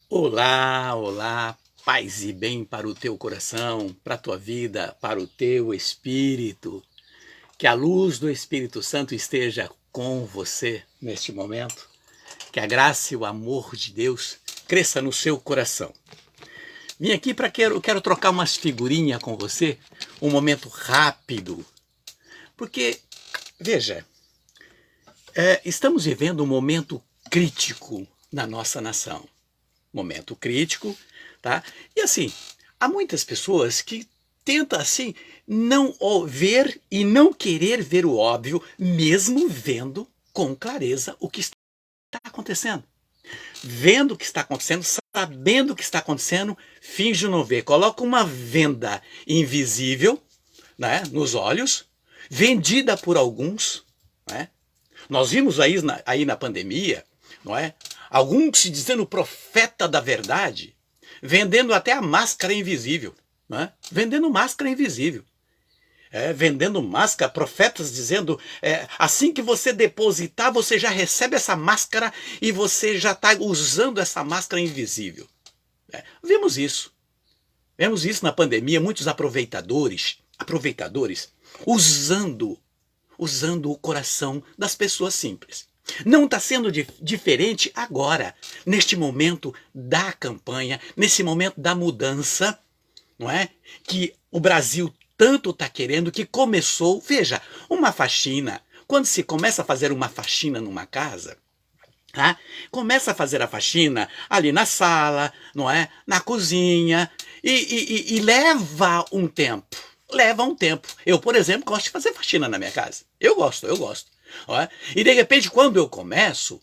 Olá, olá, paz e bem para o teu coração, para a tua vida, para o teu espírito. Que a luz do Espírito Santo esteja com você neste momento. Que a graça e o amor de Deus cresça no seu coração. Vim aqui para quero trocar umas figurinhas com você, um momento rápido. Porque, veja, estamos vivendo um momento crítico na nossa nação. Momento crítico, tá? E assim, há muitas pessoas que tentam assim não ver e não querer ver o óbvio, mesmo vendo com clareza o que está acontecendo. Vendo o que está acontecendo, sabendo o que está acontecendo, finge não ver. Coloca uma venda invisível, né, nos olhos, vendida por alguns, né? Nós vimos aí na pandemia, não é? Alguns se dizendo profeta da verdade, vendendo até a máscara invisível, né? Vendendo máscara invisível. Vendendo máscara, profetas dizendo, assim que você depositar, você já recebe essa máscara e você já está usando essa máscara invisível. Vimos isso. Vemos isso na pandemia, muitos aproveitadores, usando o coração das pessoas simples. Não está sendo diferente agora, neste momento da campanha, nesse momento da mudança, não é? Que o Brasil tanto está querendo, que começou, veja, uma faxina. Quando se começa a fazer uma faxina numa casa, tá? Começa a fazer a faxina ali na sala, não é? Na cozinha, e leva um tempo. Leva um tempo. Eu, por exemplo, gosto de fazer faxina na minha casa. Eu gosto. Não é? E de repente, quando eu começo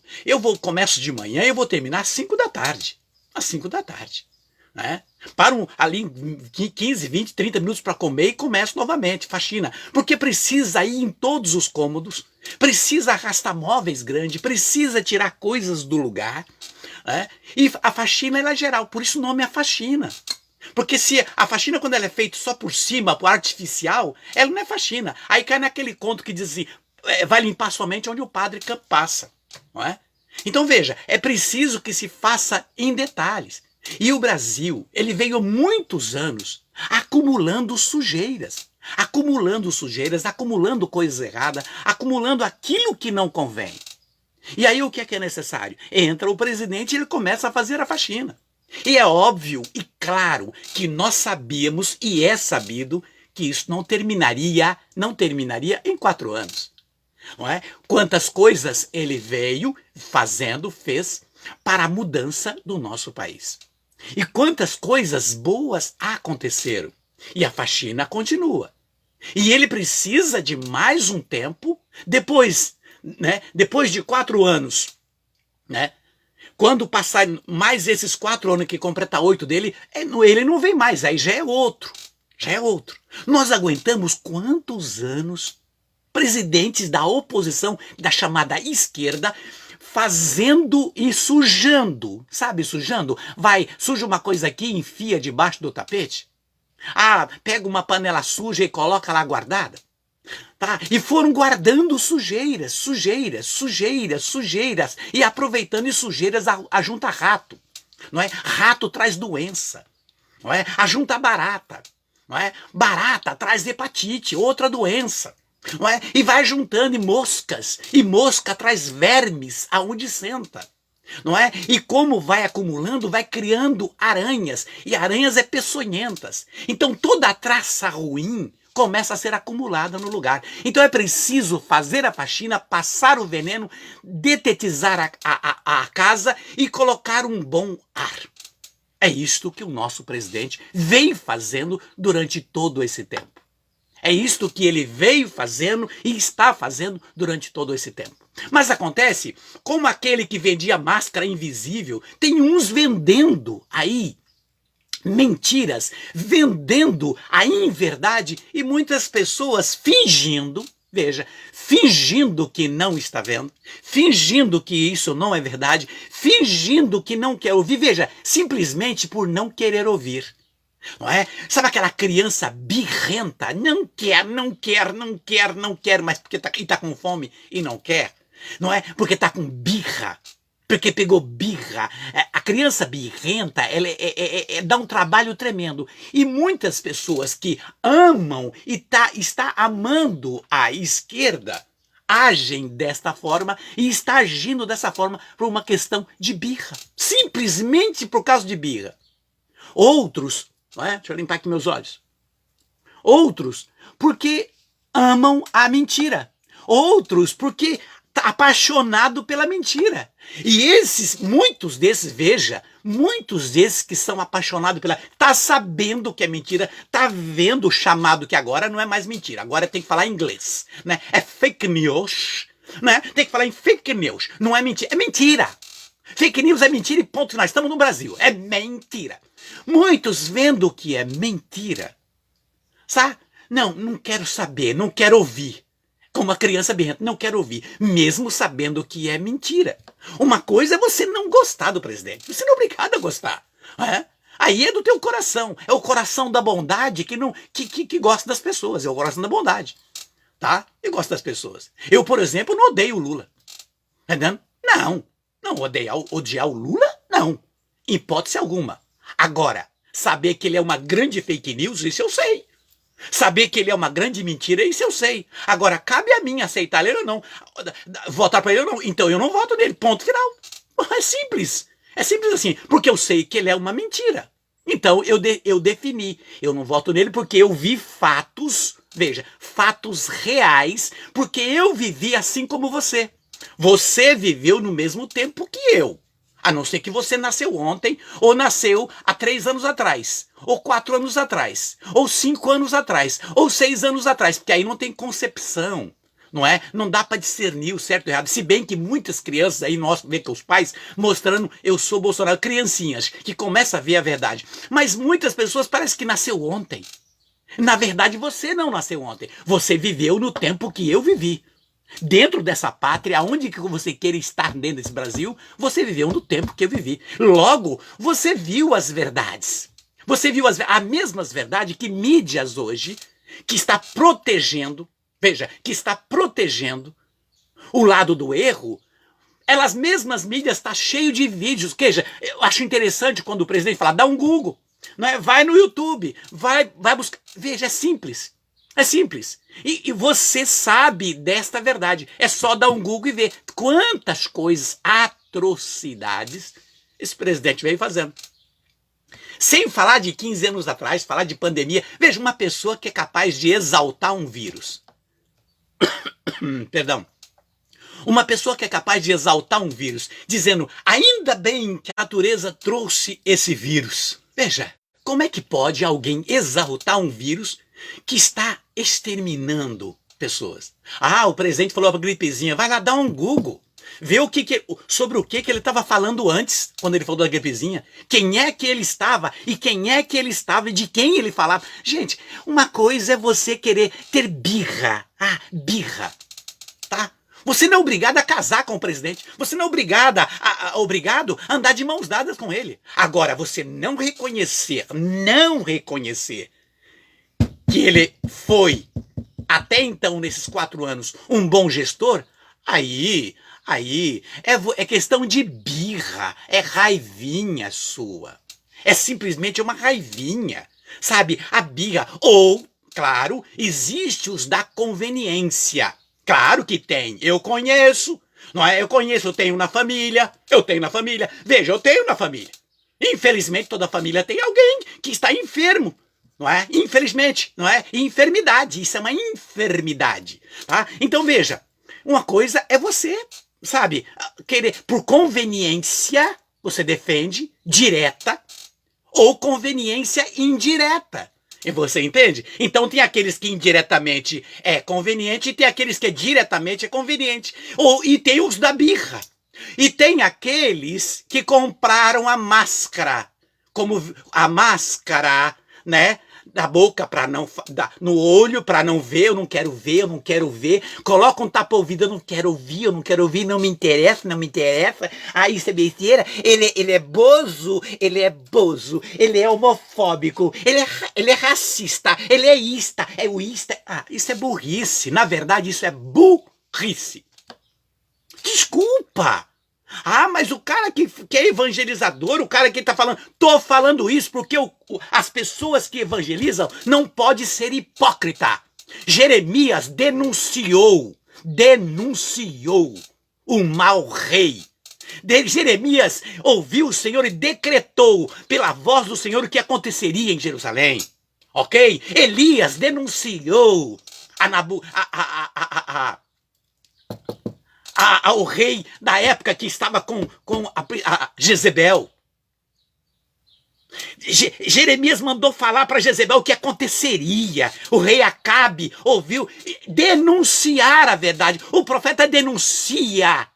de manhã e eu vou terminar às 5 da tarde. Às 5 da tarde. Né? Paro ali 15, 20, 30 minutos para comer e começo novamente, faxina. Porque precisa ir em todos os cômodos, precisa arrastar móveis grandes, precisa tirar coisas do lugar. Né? E a faxina ela é geral, por isso o nome é faxina. Porque se a faxina, quando ela é feita só por cima, por artificial, ela não é faxina. Aí cai naquele conto que diz assim, vai limpar somente onde o padre passa. Não é? Então veja, é preciso que se faça em detalhes. E o Brasil, ele veio há muitos anos acumulando sujeiras, acumulando coisas erradas, acumulando aquilo que não convém. E aí o que é necessário? Entra o presidente e ele começa a fazer a faxina. E é óbvio e claro que nós sabíamos e é sabido que isso não terminaria em 4 anos. Não é? Quantas coisas ele fez para a mudança do nosso país. E quantas coisas boas aconteceram. E a faxina continua. E ele precisa de mais um tempo, depois de 4 anos, né? Quando passar mais esses 4 anos que completa 8 dele, ele não vem mais, aí já é outro. Nós aguentamos quantos anos presidentes da oposição, da chamada esquerda, fazendo e sujando, sabe, sujando? Suja uma coisa aqui e enfia debaixo do tapete. Pega uma panela suja e coloca lá guardada. Tá? E foram guardando sujeiras, e aproveitando e sujeiras ajunta rato. Não é? Rato traz doença. Não é? Ajunta barata. Não é? Barata traz hepatite, outra doença. Não é? E vai juntando e mosca traz vermes aonde senta. Não é? E como vai acumulando, vai criando aranhas, e aranhas peçonhentas. Então toda a traça ruim começa a ser acumulada no lugar. Então é preciso fazer a faxina, passar o veneno, detetizar a casa e colocar um bom ar. É isto que o nosso presidente vem fazendo durante todo esse tempo. É isto que ele veio fazendo e está fazendo durante todo esse tempo. Mas acontece, como aquele que vendia máscara invisível, tem uns vendendo aí mentiras, vendendo a inverdade e muitas pessoas fingindo, veja, fingindo que não está vendo, fingindo que isso não é verdade, fingindo que não quer ouvir, veja, simplesmente por não querer ouvir. Não é? Sabe aquela criança birrenta? Não quer, mas porque tá com fome e não quer. Não é? Porque tá com birra. porque pegou birra. A criança birrenta, ela dá um trabalho tremendo. E muitas pessoas que amam e está amando a esquerda agem desta forma e está agindo dessa forma por uma questão de birra. Simplesmente por causa de birra. Outros, não é? Deixa eu limpar aqui meus olhos. Outros porque amam a mentira. Outros porque tá apaixonado pela mentira. E muitos desses, veja, muitos desses que são apaixonados pela... Tá sabendo que é mentira, tá vendo o chamado que agora não é mais mentira, agora tem que falar inglês, né? É fake news, né? Tem que falar em fake news, não é mentira, é mentira. Fake news é mentira e ponto, nós estamos no Brasil, é mentira. Muitos vendo que é mentira, sabe? Não quero saber, não quero ouvir. Como a criança birrenta, não quero ouvir, mesmo sabendo que é mentira. Uma coisa é você não gostar do presidente, você não é obrigado a gostar. É? Aí é do teu coração, é o coração da bondade que gosta das pessoas, é o coração da bondade. Tá? Eu gosto das pessoas. Eu, por exemplo, não odeio o Lula. Entendendo? Não odiar o Lula, não. Em hipótese alguma. Agora, saber que ele é uma grande fake news, isso eu sei. Saber que ele é uma grande mentira, isso eu sei. Agora, cabe a mim aceitar ele ou não. Votar para ele ou não. Então eu não voto nele. Ponto final. É simples. É simples assim. Porque eu sei que ele é uma mentira. Então eu defini. Eu não voto nele porque eu vi fatos. Veja, fatos reais. Porque eu vivi assim como você. Você viveu no mesmo tempo que eu. A não ser que você nasceu ontem, ou nasceu há 3 anos atrás, ou 4 anos atrás, ou 5 anos atrás, ou 6 anos atrás, porque aí não tem concepção, não é? Não dá para discernir o certo e o errado. Se bem que muitas crianças aí, nós vê que os pais mostrando eu sou Bolsonaro, criancinhas, que começam a ver a verdade. Mas muitas pessoas parecem que nasceu ontem. Na verdade, você não nasceu ontem. Você viveu no tempo que eu vivi. Dentro dessa pátria, aonde que você queira estar dentro desse Brasil, você viveu no tempo que eu vivi. Logo, você viu as verdades. Você viu as mesmas verdades que mídias hoje, que está protegendo, veja, que está protegendo o lado do erro, elas mesmas mídias estão cheio de vídeos. Veja, eu acho interessante quando o presidente fala, dá um Google, não é? Vai no YouTube, vai buscar. Veja, é simples. É simples. E você sabe desta verdade. É só dar um Google e ver quantas coisas, atrocidades, esse presidente veio fazendo. Sem falar de 15 anos atrás, falar de pandemia. Veja, uma pessoa que é capaz de exaltar um vírus. Perdão. Uma pessoa que é capaz de exaltar um vírus, dizendo, ainda bem que a natureza trouxe esse vírus. Veja, como é que pode alguém exaltar um vírus que está exterminando pessoas? Ah, o presidente falou para a gripezinha, vai lá dar um Google, ver sobre o que ele estava falando antes, quando ele falou da gripezinha, quem é que ele estava, e quem é que ele estava, e de quem ele falava. Gente, uma coisa é você querer ter birra, birra, tá? Você não é obrigado a casar com o presidente. Você não é obrigado a andar de mãos dadas com ele. Agora, você não reconhecer que ele foi, até então, nesses 4 anos, um bom gestor, aí é questão de birra, é raivinha sua. É simplesmente uma raivinha, sabe? A birra. Ou, claro, existe os da conveniência. Claro que tem, eu conheço, não é? Eu tenho na família. Veja, eu tenho na família. Infelizmente, toda família tem alguém que está enfermo. Não é? Infelizmente, não é? Enfermidade, isso é uma enfermidade, tá? Então veja, uma coisa é você, sabe, querer, por conveniência, você defende direta ou conveniência indireta. E você entende? Então tem aqueles que indiretamente é conveniente e tem aqueles que diretamente é conveniente. E tem os da birra. E tem aqueles que compraram a máscara, como a máscara, né? Da boca para não, no olho para não ver, eu não quero ver, coloca um tapa-ouvido, eu não quero ouvir, não me interessa, isso é besteira, ele é bozo, ele é homofóbico, ele é racista, ele é ista, isso é burrice, na verdade isso é burrice. Desculpa, Ah, mas o cara que é evangelizador, o cara que está falando... Tô falando isso porque as pessoas que evangelizam não podem ser hipócrita. Jeremias denunciou o mau rei. Jeremias ouviu o Senhor e decretou pela voz do Senhor o que aconteceria em Jerusalém. Ok? Elias denunciou ao rei da época que estava com a Jezebel. Jeremias mandou falar para Jezebel o que aconteceria. O rei Acabe ouviu denunciar a verdade. O profeta denuncia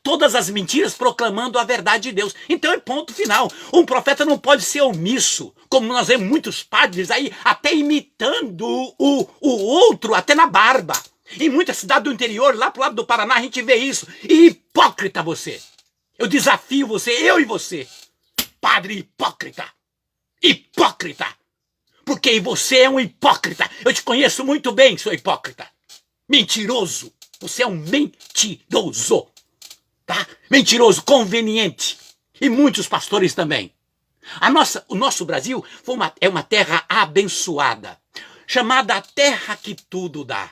todas as mentiras, proclamando a verdade de Deus. Então é ponto final. Um profeta não pode ser omisso, como nós vemos muitos padres aí até imitando o outro, até na barba. Em muita cidade do interior, lá pro lado do Paraná, a gente vê isso. E hipócrita você. Eu desafio você, eu e você. Padre hipócrita. Hipócrita. Porque você é um hipócrita. Eu te conheço muito bem, seu hipócrita. Mentiroso. Você é um mentiroso. Tá? Mentiroso, conveniente. E muitos pastores também. O nosso Brasil é uma terra abençoada. Chamada a terra que tudo dá.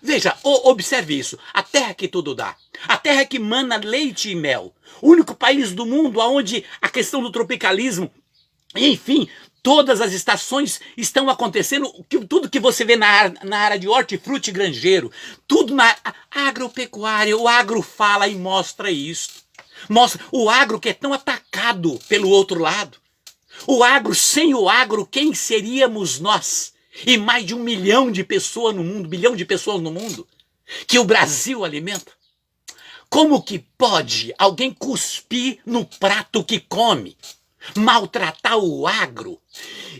Veja, observe isso. A terra que tudo dá. A terra que mana leite e mel. O único país do mundo onde a questão do tropicalismo, enfim, todas as estações estão acontecendo. Tudo que você vê na área de hortifruti granjeiro, tudo na agropecuária, o agro fala e mostra isso. Mostra o agro que é tão atacado pelo outro lado. O agro, sem o agro, quem seríamos nós? E mais de 1 milhão de pessoas no mundo, bilhão de pessoas no mundo, que o Brasil alimenta. Como que pode alguém cuspir no prato que come? Maltratar o agro?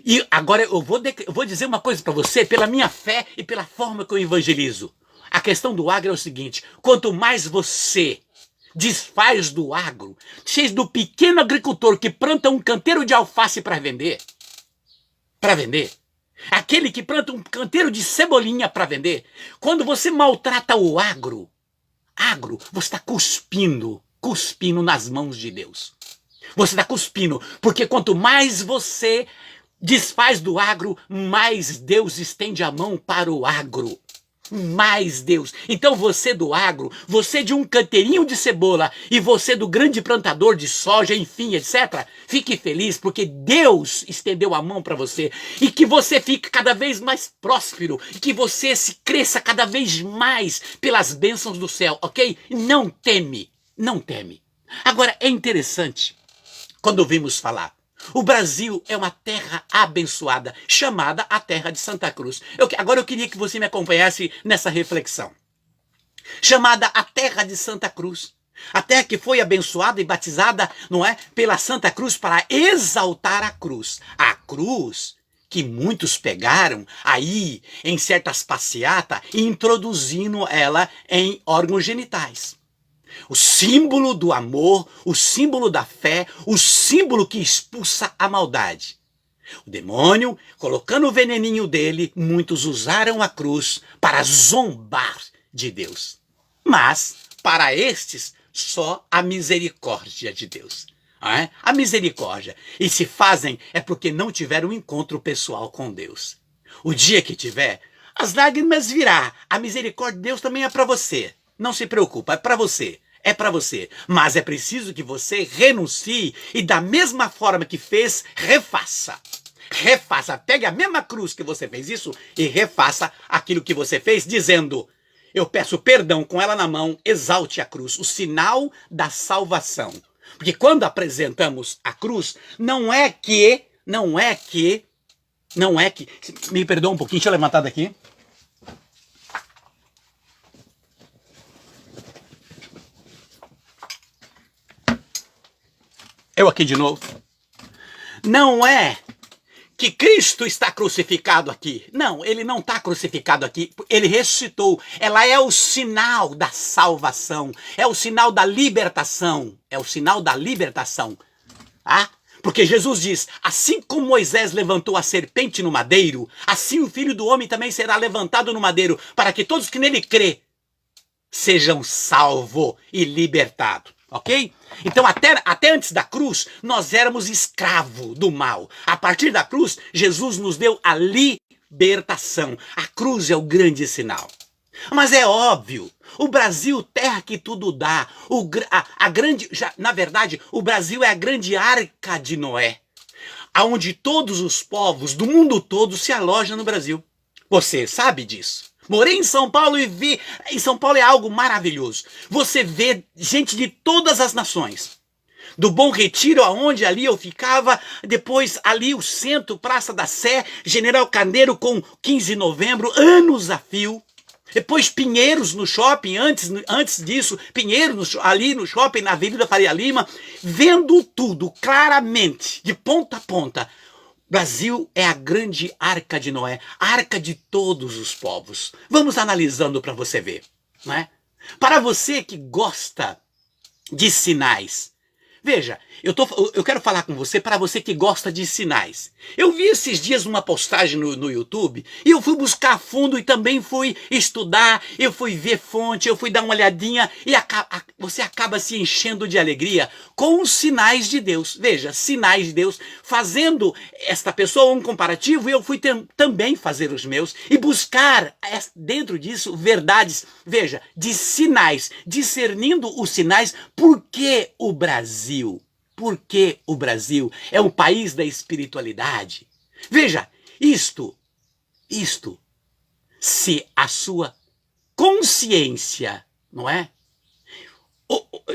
E agora eu vou dizer uma coisa para você, pela minha fé e pela forma que eu evangelizo. A questão do agro é o seguinte: quanto mais você desfaz do agro, seja do pequeno agricultor que planta um canteiro de alface para vender, aquele que planta um canteiro de cebolinha para vender, quando você maltrata o agro, você está cuspindo nas mãos de Deus. Você está cuspindo, porque quanto mais você desfaz do agro, mais Deus estende a mão para o agro. Mais Deus. Então você do agro, você de um canteirinho de cebola e você do grande plantador de soja, enfim, etc. Fique feliz porque Deus estendeu a mão para você e que você fique cada vez mais próspero e que você se cresça cada vez mais pelas bênçãos do céu, ok? Não teme. Agora é interessante quando ouvimos falar. O Brasil é uma terra abençoada, chamada a terra de Santa Cruz. Agora eu queria que você me acompanhasse nessa reflexão. Chamada a terra de Santa Cruz. A terra que foi abençoada e batizada, não é? Pela Santa Cruz para exaltar a cruz. A cruz que muitos pegaram aí em certas passeatas e introduzindo ela em órgãos genitais. O símbolo do amor, o símbolo da fé, o símbolo que expulsa a maldade. O demônio, colocando o veneninho dele, muitos usaram a cruz para zombar de Deus. Mas, para estes, só a misericórdia de Deus. É? A misericórdia. E se fazem é porque não tiveram um encontro pessoal com Deus. O dia que tiver, as lágrimas virá. A misericórdia de Deus também é para você. Não se preocupa, é para você. É para você. Mas é preciso que você renuncie e da mesma forma que fez, refaça. Refaça. Pegue a mesma cruz que você fez isso e refaça aquilo que você fez, dizendo: eu peço perdão com ela na mão, exalte a cruz, o sinal da salvação. Porque quando apresentamos a cruz, não é que, me perdoa um pouquinho, deixa eu levantar daqui. Eu aqui de novo. Não é que Cristo está crucificado aqui. Não, ele não está crucificado aqui. Ele ressuscitou. Ela é o sinal da salvação. É o sinal da libertação. É o sinal da libertação. Ah? Porque Jesus diz: assim como Moisés levantou a serpente no madeiro, assim o Filho do Homem também será levantado no madeiro, para que todos que nele crê sejam salvos e libertados. ok? Então até antes da cruz, nós éramos escravos do mal. A partir da cruz, Jesus nos deu a libertação. A cruz é o grande sinal. Mas é óbvio, o Brasil, terra que tudo dá, na verdade, o Brasil é a grande arca de Noé, aonde todos os povos do mundo todo se alojam no Brasil. Você sabe disso? Morei em São Paulo e vi. Em São Paulo é algo maravilhoso. Você vê gente de todas as nações. Do Bom Retiro, aonde ali eu ficava, depois ali o centro, Praça da Sé, General Carneiro com 15 de novembro, anos a fio. Depois Pinheiros no shopping, antes disso, Pinheiros ali no shopping, na Avenida Faria Lima, vendo tudo claramente, de ponta a ponta. Brasil é a grande arca de Noé, a arca de todos os povos. Vamos analisando para você ver, não é? Para você que gosta de sinais, veja, eu quero falar com você, para você que gosta de sinais. Eu vi esses dias uma postagem no YouTube e eu fui buscar a fundo e também fui estudar, eu fui ver fonte, eu fui dar uma olhadinha e você acaba se enchendo de alegria com os sinais de Deus. Veja, sinais de Deus, fazendo esta pessoa um comparativo, e eu fui também fazer os meus e buscar dentro disso verdades, veja, de sinais, discernindo os sinais, porque o Brasil é um país da espiritualidade. Veja, isto, se a sua consciência, não é?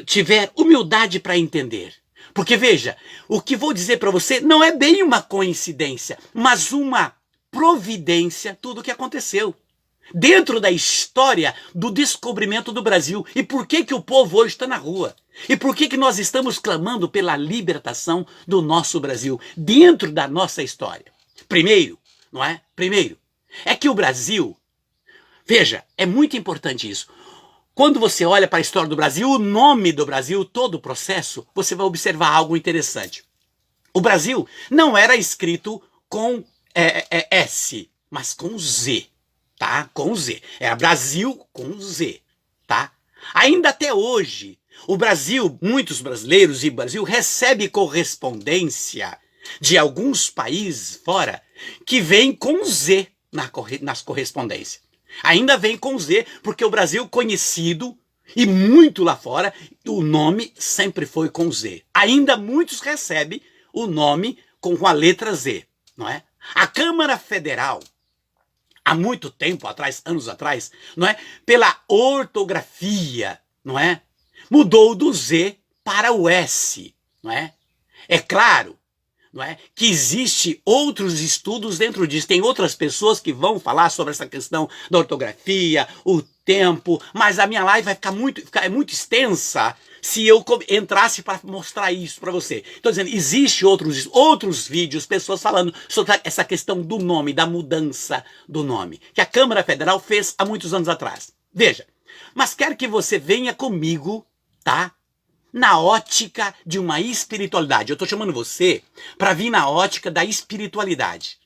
Tiver humildade para entender. Porque veja, o que vou dizer para você não é bem uma coincidência, mas uma providência, tudo o que aconteceu dentro da história do descobrimento do Brasil. E por que o povo hoje está na rua? E por que nós estamos clamando pela libertação do nosso Brasil dentro da nossa história? Primeiro, não é? Primeiro, é que o Brasil, veja, é muito importante isso. Quando você olha para a história do Brasil, o nome do Brasil, todo o processo, você vai observar algo interessante. O Brasil não era escrito com S, mas com Z. Tá? Com Z. Era Brasil com Z, tá? Ainda até hoje, o Brasil, muitos brasileiros e Brasil recebe correspondência de alguns países fora que vem com Z nas correspondências. Ainda vem com Z, porque o Brasil conhecido e muito lá fora, o nome sempre foi com Z. Ainda muitos recebem o nome com a letra Z, não é? A Câmara Federal, há muito tempo atrás, anos atrás, não é? Pela ortografia, não é? Mudou do Z para o S, não é? É claro, não é? Que existe outros estudos dentro disso. Tem outras pessoas que vão falar sobre essa questão da ortografia, o tempo, mas a minha live vai ficar muito extensa se eu entrasse para mostrar isso para você. Estou dizendo, existe outros vídeos, pessoas falando sobre essa questão do nome, da mudança do nome, que a Câmara Federal fez há muitos anos atrás. Veja, mas quero que você venha comigo, tá? Na ótica de uma espiritualidade. Eu estou chamando você para vir na ótica da espiritualidade,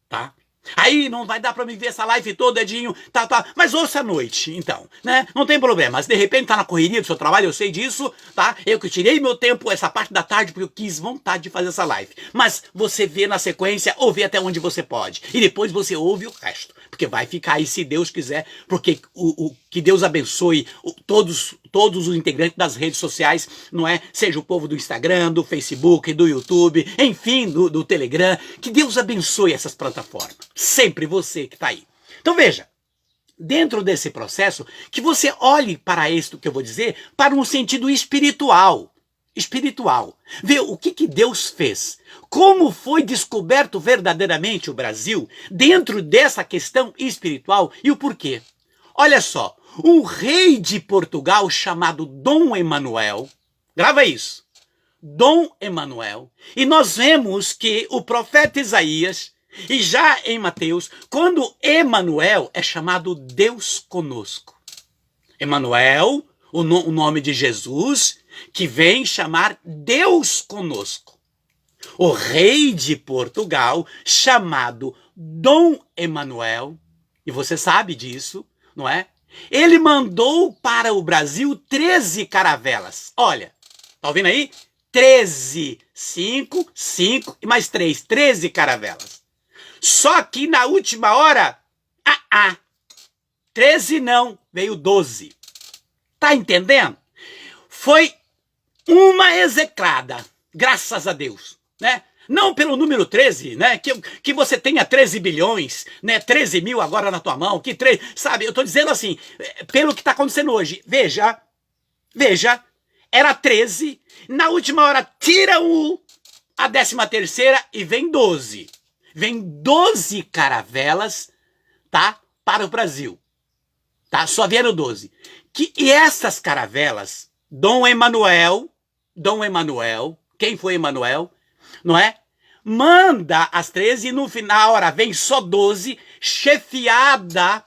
tá? Aí não vai dar para me ver essa live toda, Edinho, tá, mas ouça à noite, então, né? Não tem problema, mas de repente tá na correria do seu trabalho, eu sei disso, tá? Eu que tirei meu tempo, essa parte da tarde, porque eu quis vontade de fazer essa live. Mas você vê na sequência, ou vê até onde você pode. E depois você ouve o resto, porque vai ficar aí se Deus quiser, porque que Deus abençoe todos os integrantes das redes sociais, não é? Seja o povo do Instagram, do Facebook, do YouTube, enfim, do Telegram. Que Deus abençoe essas plataformas. Sempre você que está aí. Então veja, dentro desse processo, que você olhe para isso que eu vou dizer, para um sentido espiritual. Vê o que Deus fez. Como foi descoberto verdadeiramente o Brasil dentro dessa questão espiritual e o porquê. Olha só, um rei de Portugal chamado Dom Emanuel, grava isso, Dom Emanuel, e nós vemos que o profeta Isaías, e já em Mateus, quando Emanuel é chamado Deus conosco. Emanuel, o nome de Jesus, que vem chamar Deus conosco. O rei de Portugal, chamado Dom Emanuel, e você sabe disso, não é? Ele mandou para o Brasil 13 caravelas. Olha, Tá ouvindo aí? 13. 5, 5 e mais 3. 13 caravelas. Só que na última hora, 13 não, veio 12. Tá entendendo? Foi uma execrada, graças a Deus, né? Não pelo número 13, né? Que você tenha 13 bilhões, né? 13 mil agora na tua mão, sabe? Eu tô dizendo assim, pelo que tá acontecendo hoje. Veja, era 13, na última hora tira a 13ª e vem 12. Vem 12 caravelas, tá? Para o Brasil, tá? Só vieram 12. E essas caravelas, Dom Emanuel, quem foi Emanuel, não é? Manda as 13 e no final, hora vem só 12, chefiada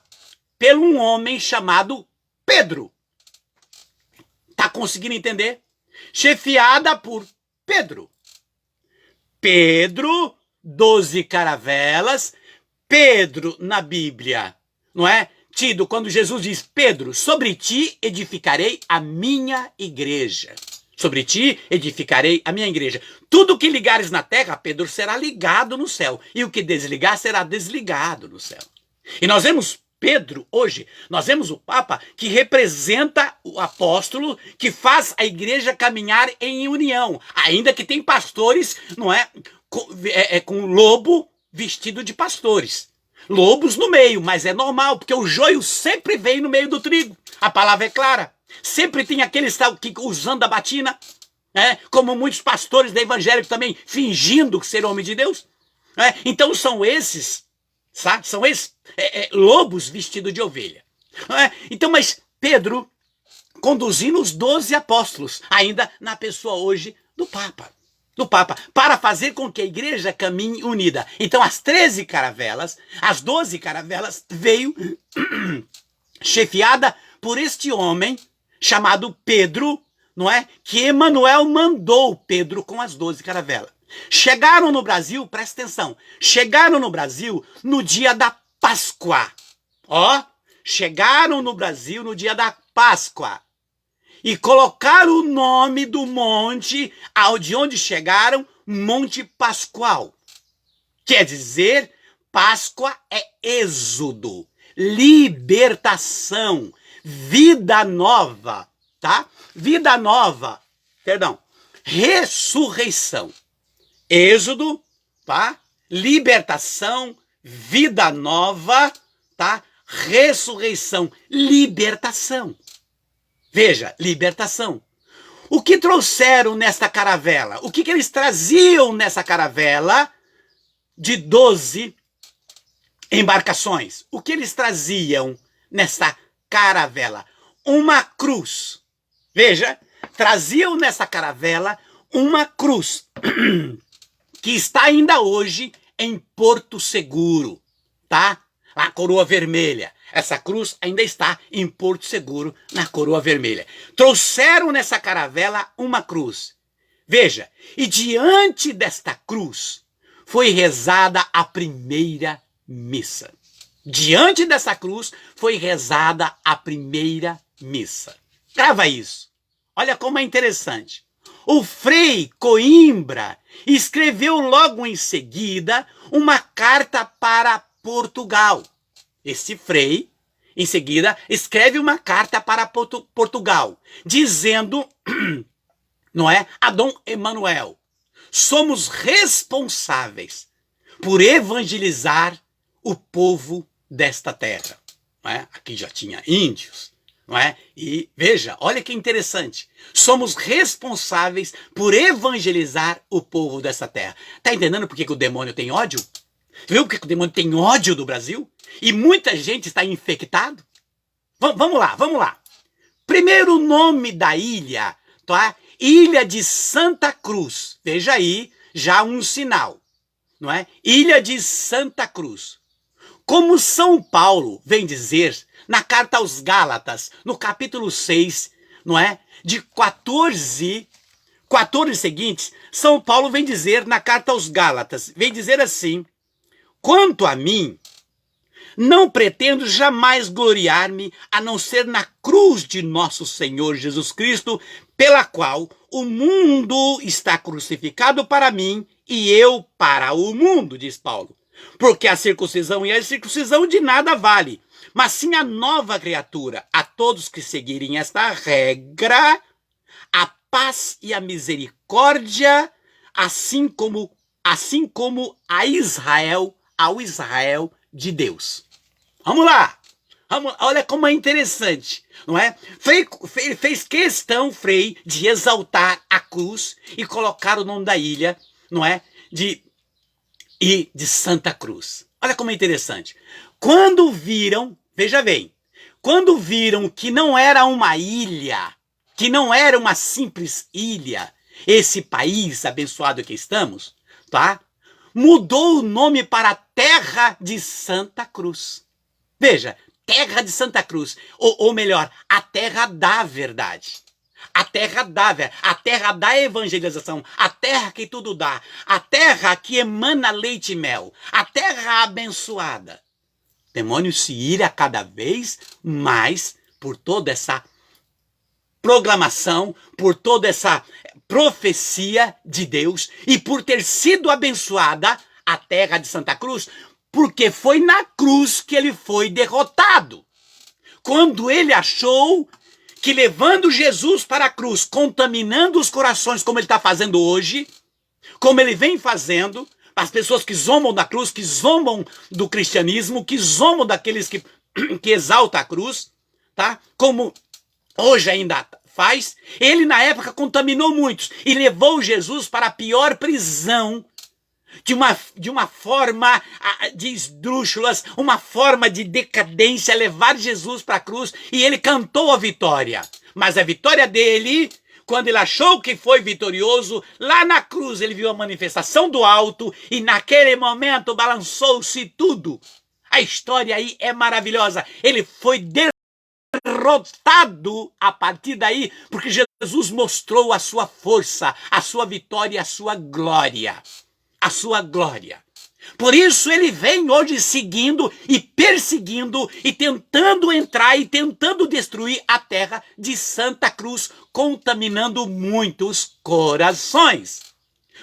por um homem chamado Pedro. Tá conseguindo entender? Chefiada por Pedro. Pedro, 12 caravelas. Pedro, na Bíblia, não é? Tido quando Jesus diz, Pedro, sobre ti edificarei a minha igreja. Sobre ti edificarei a minha igreja. Tudo que ligares na terra, Pedro, será ligado no céu. E o que desligar será desligado no céu. E nós vemos Pedro hoje, nós vemos o Papa que representa o apóstolo que faz a igreja caminhar em união. Ainda que tem pastores, não é? Com lobo vestido de pastores. Lobos no meio, mas é normal, porque o joio sempre vem no meio do trigo. A palavra é clara. Sempre tem aqueles que usando a batina, como muitos pastores da evangélica também, fingindo ser homem de Deus. Então são esses, sabe? São esses lobos vestidos de ovelha. Então, mas Pedro conduzindo os 12 apóstolos, ainda na pessoa hoje do Papa, para fazer com que a igreja caminhe unida. Então as 13 caravelas, as 12 caravelas veio chefiada por este homem chamado Pedro, não é? Que Emanuel mandou Pedro com as 12 caravelas. Chegaram no Brasil, presta atenção, chegaram no Brasil no dia da Páscoa. Chegaram no Brasil no dia da Páscoa. E colocaram o nome do monte, de onde chegaram, Monte Pascoal. Quer dizer, Páscoa é êxodo, libertação, vida nova, tá? Vida nova, ressurreição. Êxodo, tá? Libertação, vida nova, tá? Ressurreição, libertação. Veja, libertação. O que trouxeram nesta caravela? O que eles traziam nessa caravela de 12 embarcações? O que eles traziam nessa caravela? Uma cruz. Veja, traziam nessa caravela uma cruz que está ainda hoje em Porto Seguro, tá? A coroa vermelha. Essa cruz ainda está em Porto Seguro, na coroa vermelha. Trouxeram nessa caravela uma cruz. Veja, e diante desta cruz foi rezada a primeira missa. Diante dessa cruz foi rezada a primeira missa. Grava isso. Olha como é interessante. O Frei Coimbra escreveu logo em seguida uma carta para Portugal. Esse frei, em seguida, escreve uma carta para Portugal, dizendo, não é, a Dom Emanuel, somos responsáveis por evangelizar o povo desta terra. Não é? Aqui já tinha índios, não é? E veja, olha que interessante, somos responsáveis por evangelizar o povo dessa terra. Tá entendendo por que o demônio tem ódio? Viu porque o demônio tem ódio do Brasil? E muita gente está infectado? Vamos lá. Primeiro nome da ilha, tá? Ilha de Santa Cruz. Veja aí, já um sinal, não é? Ilha de Santa Cruz. Como São Paulo vem dizer na carta aos Gálatas, no capítulo 6, não é? De 14 seguintes, São Paulo vem dizer na carta aos Gálatas, vem dizer assim: quanto a mim, não pretendo jamais gloriar-me a não ser na cruz de nosso Senhor Jesus Cristo, pela qual o mundo está crucificado para mim e eu para o mundo, diz Paulo. Porque a circuncisão e a incircuncisão de nada vale, mas sim a nova criatura. A todos que seguirem esta regra, a paz e a misericórdia, assim como a Israel, ao Israel de Deus. Vamos lá! Olha como é interessante, não é? Fez questão, Frei, de exaltar a cruz e colocar o nome da ilha, não é? De Santa Cruz. Olha como é interessante. Quando viram, veja bem, quando viram que não era uma ilha, que não era uma simples ilha, esse país abençoado que estamos, tá? Mudou o nome para Terra de Santa Cruz. Veja, Terra de Santa Cruz, ou melhor, a terra da verdade. A terra da evangelização, a terra que tudo dá, a terra que emana leite e mel, a terra abençoada. O demônio se ira cada vez mais por toda essa proclamação, por toda essa profecia de Deus e por ter sido abençoada a terra de Santa Cruz, porque foi na cruz que ele foi derrotado. Quando ele achou que levando Jesus para a cruz, contaminando os corações como ele está fazendo hoje, como ele vem fazendo, as pessoas que zombam da cruz, que zombam do cristianismo, que zombam daqueles que exaltam a cruz, tá? Como hoje ainda faz, ele na época contaminou muitos e levou Jesus para a pior prisão, de uma forma de esdrúxulas, uma forma de decadência, levar Jesus para a cruz, e ele cantou a vitória. Mas a vitória dele, quando ele achou que foi vitorioso, lá na cruz ele viu a manifestação do alto, e naquele momento balançou-se tudo. A história aí é maravilhosa. Ele foi derrotado a partir daí, porque Jesus mostrou a sua força, a sua vitória e a sua glória. A sua glória. Por isso ele vem hoje seguindo e perseguindo e tentando entrar e tentando destruir a terra de Santa Cruz, contaminando muitos corações.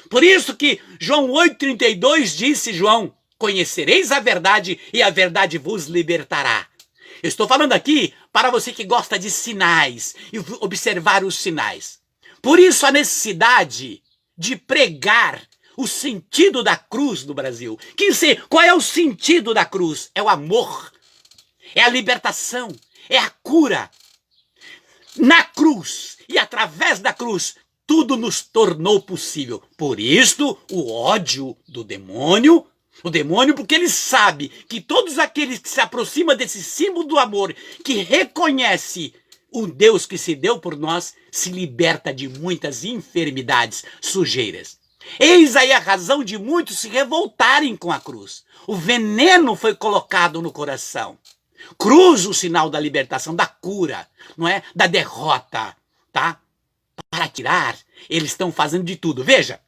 Por isso que João 8,32 disse, João, conhecereis a verdade e a verdade vos libertará. Eu estou falando aqui para você que gosta de sinais e observar os sinais. Por isso a necessidade de pregar o sentido da cruz no Brasil. Qual é o sentido da cruz? É o amor, é a libertação, é a cura. Na cruz e através da cruz, tudo nos tornou possível. Por isto, o ódio do demônio, porque ele sabe que todos aqueles que se aproximam desse símbolo do amor, que reconhece o Deus que se deu por nós, se liberta de muitas enfermidades, sujeiras. Eis aí a razão de muitos se revoltarem com a cruz. O veneno foi colocado no coração. Cruz, o sinal da libertação, da cura, não é? Da derrota, tá? Para tirar, eles estão fazendo de tudo. Veja,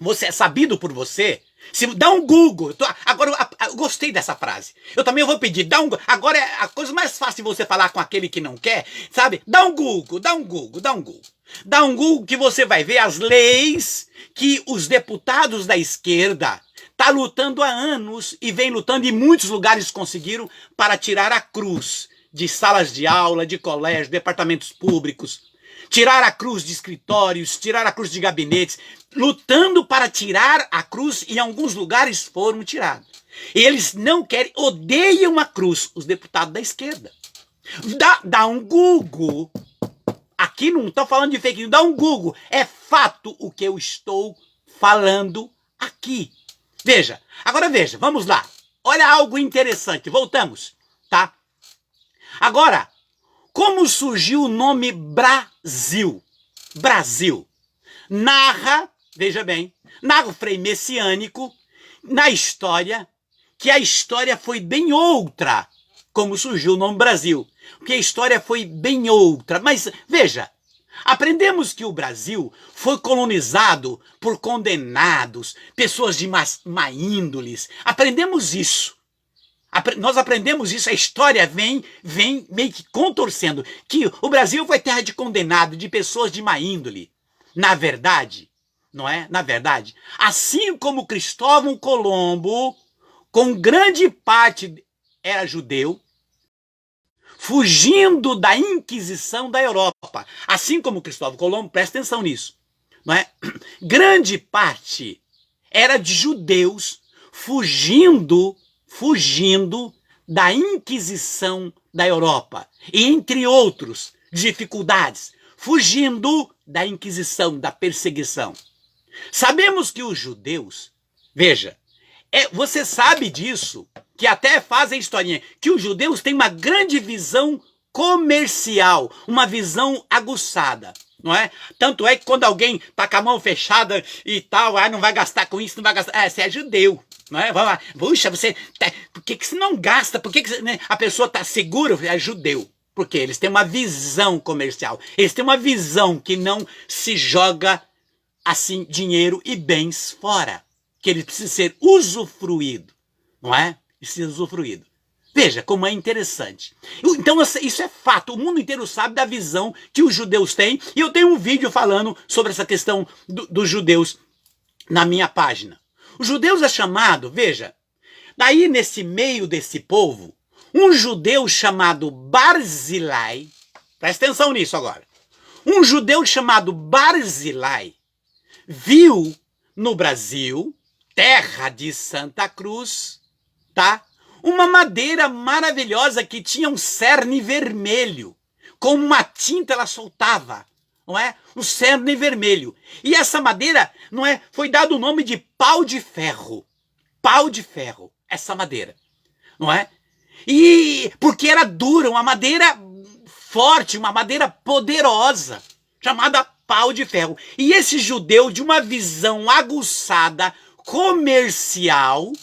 você é sabido por você. Se dá um Google. Agora, eu gostei dessa frase. Eu também vou pedir, agora é a coisa mais fácil de você falar com aquele que não quer, sabe? Dá um Google. Dá um Google que você vai ver as leis que os deputados da esquerda tá lutando há anos e vem lutando, e muitos lugares conseguiram, para tirar a cruz de salas de aula, de colégios, departamentos públicos, tirar a cruz de escritórios, tirar a cruz de gabinetes, lutando para tirar a cruz, e em alguns lugares foram tirados. Eles não querem, odeiam a cruz, os deputados da esquerda. Dá um Google. Aqui não estou falando de fake news, dá um Google. É fato o que eu estou falando aqui. Veja, agora veja, vamos lá. Olha algo interessante, voltamos, tá? Agora, como surgiu o nome Brasil? Brasil. Veja bem, narra o Frei Messiânico na história, que a história foi bem outra, como surgiu o nome Brasil. Porque a história foi bem outra. Mas, veja, aprendemos que o Brasil foi colonizado por condenados, pessoas de má índoles. Aprendemos isso. Nós aprendemos isso, a história vem meio que contorcendo, que o Brasil foi terra de condenado, de pessoas de má índole. Na verdade, não é? Na verdade, assim como Cristóvão Colombo, com grande parte era judeu, fugindo da Inquisição da Europa. Assim como Cristóvão Colombo, presta atenção nisso, não é? Grande parte era de judeus fugindo da Inquisição da Europa. E entre outros dificuldades, fugindo da Inquisição, da perseguição. Sabemos que os judeus, veja, você sabe disso, que até fazem historinha, que os judeus têm uma grande visão comercial, uma visão aguçada, não é? Tanto é que quando alguém tá com a mão fechada e tal, não vai gastar com isso, não vai gastar, você é judeu, não é? Puxa, por que você não gasta? Por que né? A pessoa tá segura? É judeu. Porque eles têm uma visão comercial, eles têm uma visão que não se joga assim dinheiro e bens fora, que ele precisa ser usufruído, não é? Precisa ser usufruído. Veja como é interessante. Então isso é fato, o mundo inteiro sabe da visão que os judeus têm, e eu tenho um vídeo falando sobre essa questão dos judeus na minha página. Os judeus é chamado, veja, daí nesse meio desse povo, um judeu chamado Barzilai, presta atenção nisso agora, um judeu chamado Barzilai viu no Brasil, terra de Santa Cruz, tá? Uma madeira maravilhosa que tinha um cerne vermelho. Com uma tinta ela soltava, não é? Um cerne vermelho. E essa madeira, não é? Foi dado o nome de pau de ferro. Pau de ferro, essa madeira, não é? E porque era dura, uma madeira forte, uma madeira poderosa, chamada pau de ferro. E esse judeu, de uma visão aguçada, comercial,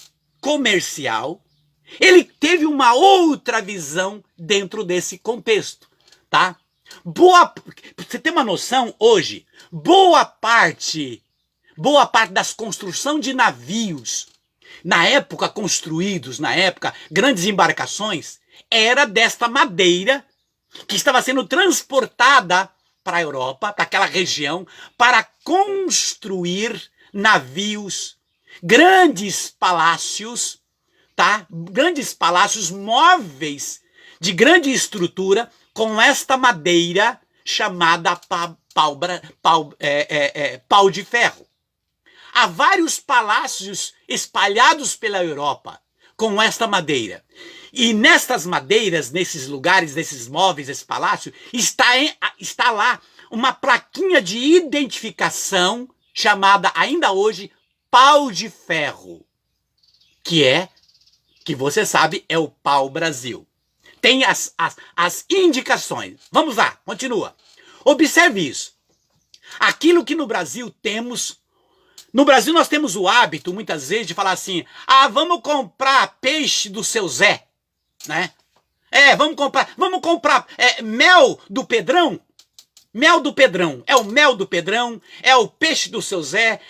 ele teve uma outra visão dentro desse contexto, tá? Pra você ter uma noção, hoje, boa parte das construções de navios, na época construídos, grandes embarcações, era desta madeira que estava sendo transportada para a Europa, para aquela região, para construir navios, grandes palácios, tá? Grandes palácios móveis de grande estrutura com esta madeira chamada pau de ferro. Há vários palácios espalhados pela Europa com esta madeira. E nestas madeiras, nesses lugares, nesses móveis, esse palácio, está lá uma plaquinha de identificação chamada, ainda hoje, pau de ferro, que você sabe, é o pau-brasil. Tem as indicações. Vamos lá, continua. Observe isso. Aquilo que no Brasil temos... No Brasil nós temos o hábito, muitas vezes, de falar assim, vamos comprar peixe do seu Zé, né? Vamos comprar mel do Pedrão. Mel do Pedrão, é o mel do Pedrão, é o peixe do seu Zé,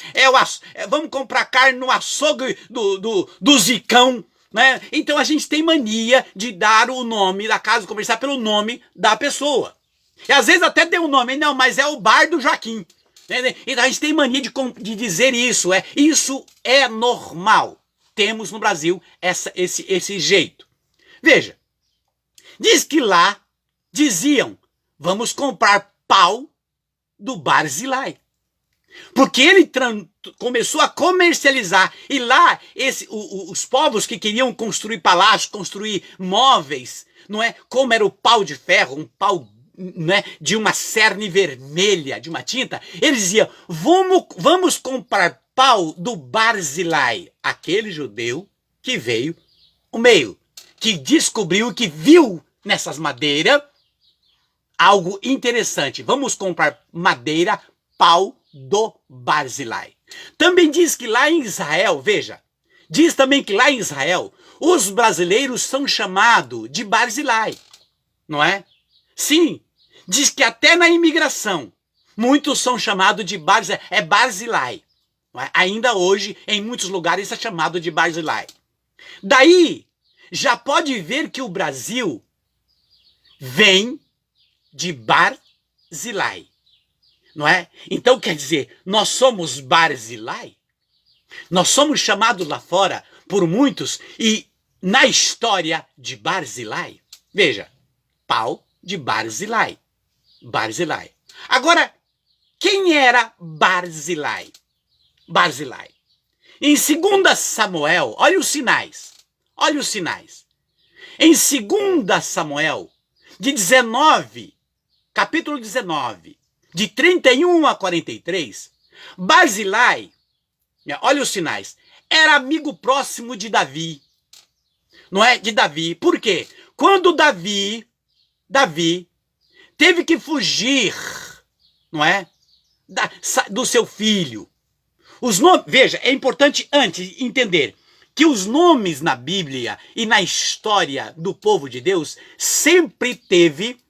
vamos comprar carne no açougue do Zicão, né? Então a gente tem mania de dar o nome da casa comercial pelo nome da pessoa. E às vezes até deu o nome, não, mas é o bar do Joaquim. Então a gente tem mania de dizer isso, isso é normal. Temos no Brasil esse jeito. Veja, diz que lá diziam, vamos comprar pau do Barzilai. Porque ele começou a comercializar. E lá, os povos que queriam construir palácios, construir móveis, não é? Como era o pau de ferro, um pau, né, de uma cerne vermelha, de uma tinta, eles diziam, vamos comprar pau do Barzilai, aquele judeu que veio o meio, que descobriu, que viu nessas madeiras algo interessante. Vamos comprar madeira, pau do Barzilai. Também diz que lá em Israel, veja, diz também que lá em Israel, os brasileiros são chamados de Barzilai, não é? Sim, diz que até na imigração, muitos são chamados de Barzilai. Não é? Ainda hoje, em muitos lugares, é chamado de Barzilai. Daí, já pode ver que o Brasil vem de Barzilai, não é? Então quer dizer, nós somos Barzilai? Nós somos chamados lá fora por muitos e na história de Barzilai. Veja, pau de Barzilai. Barzilai. Agora, quem era Barzilai? Barzilai. Em 2 Samuel, olha os sinais. Olha os sinais. Em 2 Samuel, de 19, capítulo 19, de 31 a 43, Barzilai, olha os sinais, era amigo próximo de Davi. Não é? De Davi. Por quê? Quando Davi teve que fugir, não é? Do seu filho. Os nomes, veja, é importante antes entender que os nomes na Bíblia e na história do povo de Deus sempre teve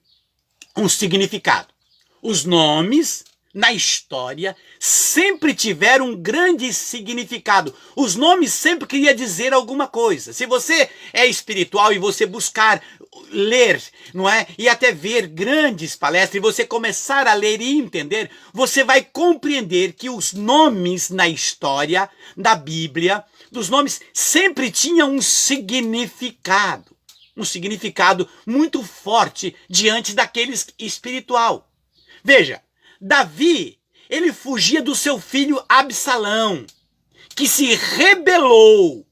um significado. Os nomes na história sempre tiveram um grande significado. Os nomes sempre queriam dizer alguma coisa. Se você é espiritual e você buscar ler, não é? E até ver grandes palestras, e você começar a ler e entender, você vai compreender que os nomes na história da Bíblia, dos nomes sempre tinham um significado muito forte diante daqueles espiritual. Veja, Davi, ele fugia do seu filho Absalão, que se rebelou.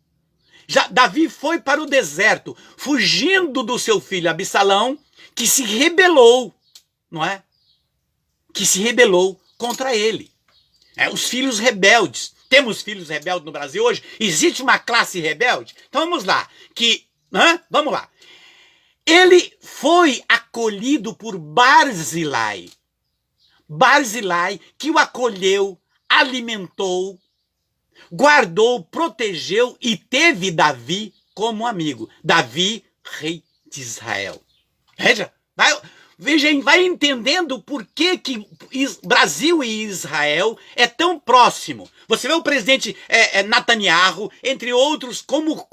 Davi foi para o deserto, fugindo do seu filho Absalão, que se rebelou, não é? Que se rebelou contra ele. Os filhos rebeldes. Temos filhos rebeldes no Brasil hoje? Existe uma classe rebelde? Então vamos lá. Vamos lá. Ele foi acolhido por Barzilai. Barzilai, que o acolheu, alimentou, guardou, protegeu e teve Davi como amigo. Davi, rei de Israel. Veja, vai entendendo por que Brasil e Israel é tão próximo. Você vê o presidente Netanyahu, entre outros, como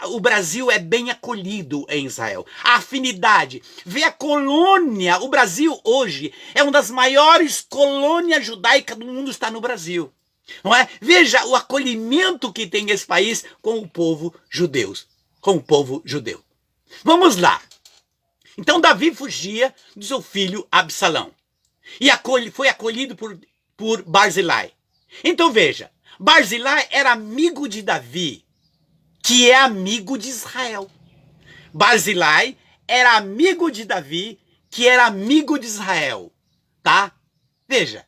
o Brasil é bem acolhido em Israel. A afinidade. Vê a colônia. O Brasil hoje é uma das maiores colônias judaicas do mundo, está no Brasil. Não é? Veja o acolhimento que tem esse país com o povo judeu. Vamos lá. Então Davi fugia do seu filho Absalão. E foi acolhido por Barzilai. Então veja, Barzilai era amigo de Davi, que é amigo de Israel. Barzilai era amigo de Davi, que era amigo de Israel. Tá? Veja,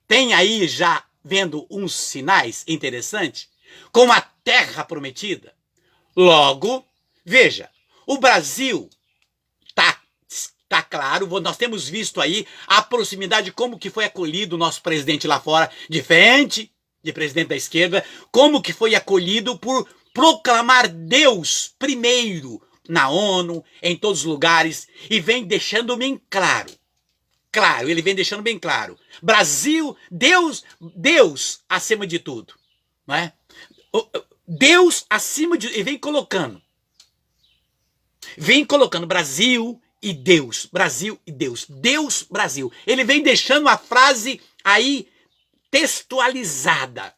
tem aí já vendo uns sinais interessantes, como a terra prometida. Logo, veja, o Brasil tá claro, nós temos visto aí a proximidade, como que foi acolhido o nosso presidente lá fora, diferente de presidente da esquerda, como que foi acolhido por proclamar Deus primeiro na ONU, em todos os lugares, e vem deixando bem claro. Ele vem deixando bem claro. Brasil, Deus acima de tudo. Não é? Deus acima de... E vem colocando Brasil e Deus. Brasil e Deus. Deus, Brasil. Ele vem deixando a frase aí textualizada.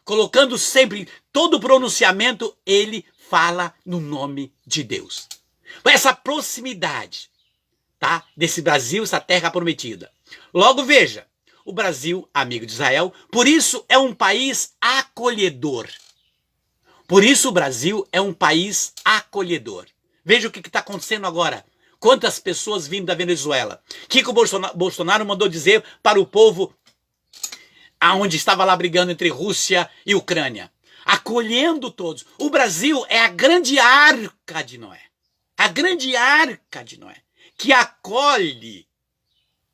Colocando sempre, todo pronunciamento, ele fala no nome de Deus. Essa proximidade, tá? Desse Brasil, essa terra prometida. Logo, veja, o Brasil, amigo de Israel, por isso é um país acolhedor. Por isso o Brasil é um país acolhedor. Veja o que está acontecendo agora. Quantas pessoas vindo da Venezuela. O que o Bolsonaro mandou dizer para o povo aonde estava lá brigando entre Rússia e Ucrânia? Acolhendo todos. O Brasil é a grande arca de Noé. A grande arca de Noé, que acolhe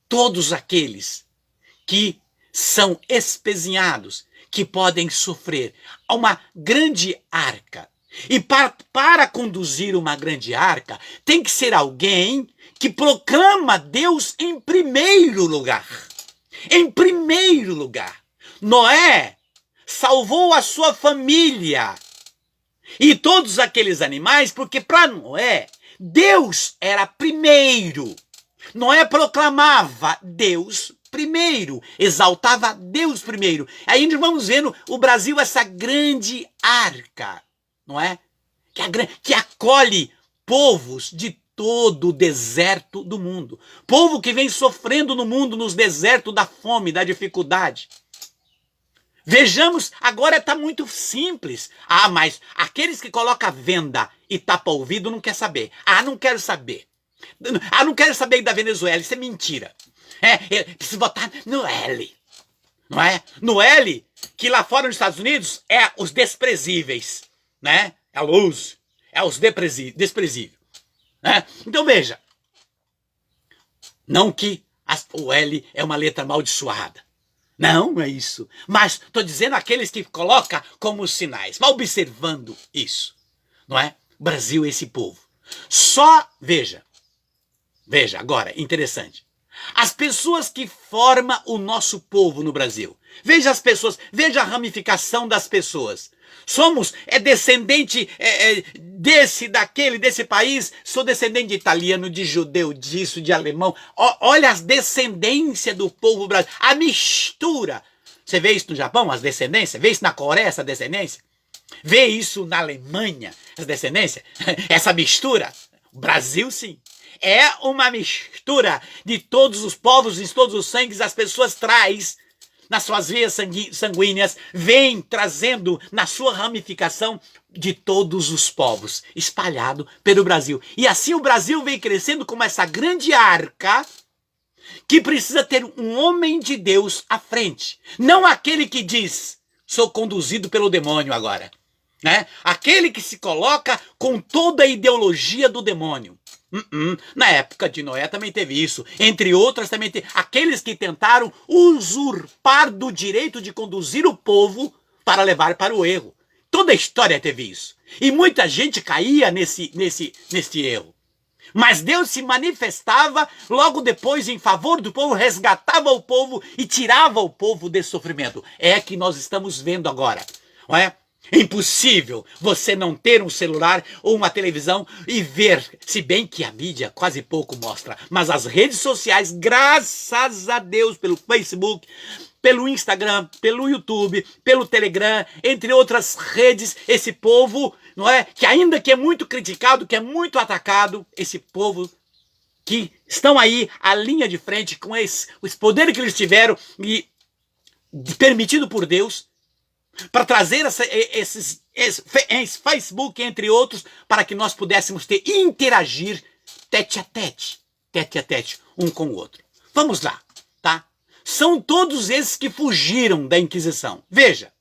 todos aqueles que são espezinhados, que podem sofrer. Uma grande arca. E para conduzir uma grande arca, tem que ser alguém que proclama Deus em primeiro lugar. Em primeiro lugar. Noé salvou a sua família. E todos aqueles animais, porque para Noé, Deus era primeiro. Noé proclamava Deus primeiro, exaltava Deus primeiro. Aí nós vamos vendo o Brasil, essa grande arca, não é? Que acolhe povos de todo o deserto do mundo. Povo que vem sofrendo no mundo, nos desertos da fome, da dificuldade. Vejamos, agora está muito simples. Ah, mas aqueles que colocam a venda e tapa o ouvido não quer saber. Ah, não quero saber. Ah, não quero saber da Venezuela, isso é mentira. Preciso votar no L. Não é? No L, que lá fora nos Estados Unidos é os desprezíveis. Né? É o loser, é os desprezíveis. Né? Então veja, não que o L é uma letra amaldiçoada. Não é isso. Mas estou dizendo aqueles que colocam como sinais. Mas observando isso. Não é? O Brasil é esse povo. Só, veja agora, interessante. As pessoas que formam o nosso povo no Brasil. Veja as pessoas, veja a ramificação das pessoas. Somos descendente desse país, sou descendente de italiano, de judeu, disso, de alemão. Olha as descendências do povo brasileiro, a mistura. Você vê isso no Japão, as descendências? Vê isso na Coreia, essa descendência? Vê isso na Alemanha, as descendências? Essa mistura? O Brasil, sim. É uma mistura de todos os povos, de todos os sangues, as pessoas traz nas suas veias sanguíneas, vem trazendo na sua ramificação de todos os povos, espalhado pelo Brasil. E assim o Brasil vem crescendo como essa grande arca que precisa ter um homem de Deus à frente. Não aquele que diz, sou conduzido pelo demônio agora. Né? Aquele que se coloca com toda a ideologia do demônio. Na época de Noé também teve isso. Entre outras também teve aqueles que tentaram usurpar do direito de conduzir o povo para levar para o erro. Toda a história teve isso. E muita gente caía nesse erro. Mas Deus se manifestava logo depois em favor do povo, resgatava o povo e tirava o povo desse sofrimento. É que nós estamos vendo agora. Não é? É impossível você não ter um celular ou uma televisão e ver, se bem que a mídia quase pouco mostra, mas as redes sociais, graças a Deus, pelo Facebook, pelo Instagram, pelo YouTube, pelo Telegram, entre outras redes, esse povo, não é, que ainda que é muito criticado, que é muito atacado, esse povo que estão aí à linha de frente com esse poder que eles tiveram e permitido por Deus, para trazer esses Facebook, entre outros, para que nós pudéssemos interagir tete a tete, um com o outro. Vamos lá, tá? São todos esses que fugiram da Inquisição. Veja,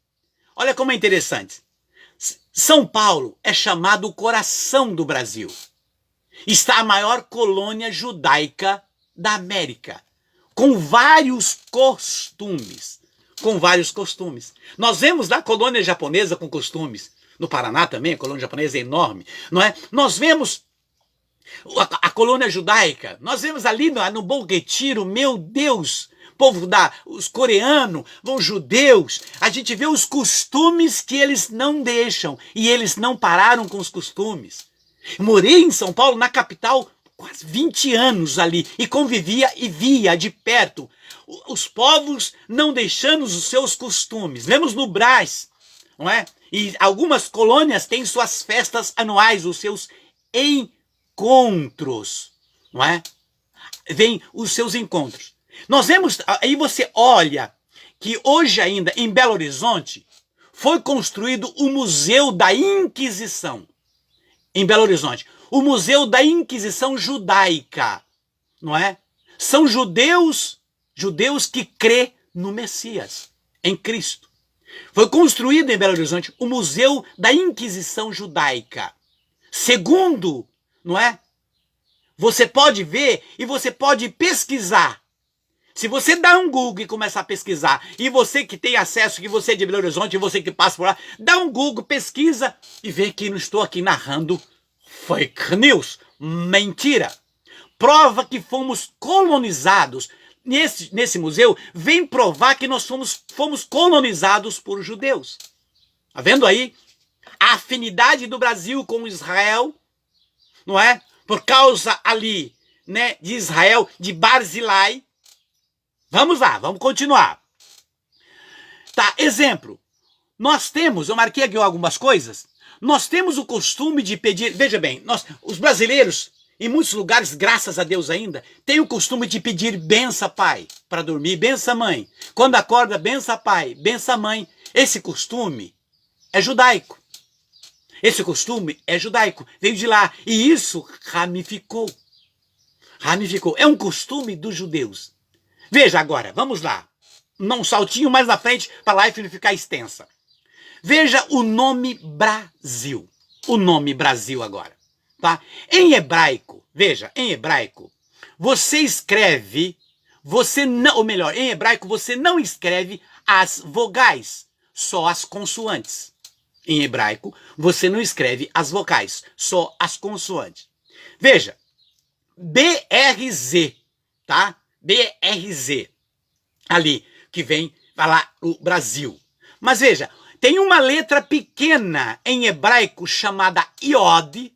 olha como é interessante. São Paulo é chamado o coração do Brasil. Está a maior colônia judaica da América, com vários costumes. Nós vemos lá a colônia japonesa com costumes. No Paraná também, a colônia japonesa é enorme, não é? Nós vemos a colônia judaica, nós vemos ali no Bom Retiro, meu Deus, povo os coreanos, os judeus, a gente vê os costumes que eles não deixam, e eles não pararam com os costumes. Eu morei em São Paulo, na capital, quase 20 anos ali, e convivia e via de perto os povos não deixando os seus costumes. Vemos no Brás, não é? E algumas colônias têm suas festas anuais, os seus encontros, não é? Vem os seus encontros. Nós vemos, aí você olha que hoje ainda em Belo Horizonte foi construído o Museu da Inquisição. Em Belo Horizonte, o Museu da Inquisição Judaica, não é? São judeus que crê no Messias, em Cristo. Foi construído em Belo Horizonte o Museu da Inquisição Judaica. Segundo, não é? Você pode ver e você pode pesquisar. Se você dá um Google e começar a pesquisar, e você que tem acesso, que você é de Belo Horizonte, e você que passa por lá, dá um Google, pesquisa e vê que não estou aqui narrando fake news, mentira. Prova que fomos colonizados. Nesse museu, vem provar que nós fomos colonizados por judeus. Tá vendo aí? A afinidade do Brasil com Israel, não é? Por causa ali, né, de Israel, de Barzilai. Vamos lá, vamos continuar. Tá, exemplo. Nós temos, eu marquei aqui algumas coisas, nós temos o costume de pedir, veja bem, os brasileiros, em muitos lugares, graças a Deus ainda, têm o costume de pedir benção pai para dormir, benção mãe. Quando acorda, benção pai, benção mãe. Esse costume é judaico. Esse costume é judaico, veio de lá. E isso ramificou. Ramificou. É um costume dos judeus. Veja agora, vamos lá. Um saltinho mais na frente para a live ficar extensa. Veja o nome Brasil. O nome Brasil agora. Tá? Em hebraico, veja, em hebraico, você escreve, você não, ou melhor, em hebraico você não escreve as vogais, só as consoantes. Em hebraico, você não escreve as vocais, só as consoantes. Veja, BRZ, tá? BRZ, ali, que vem falar o Brasil. Mas veja, tem uma letra pequena em hebraico chamada Iod,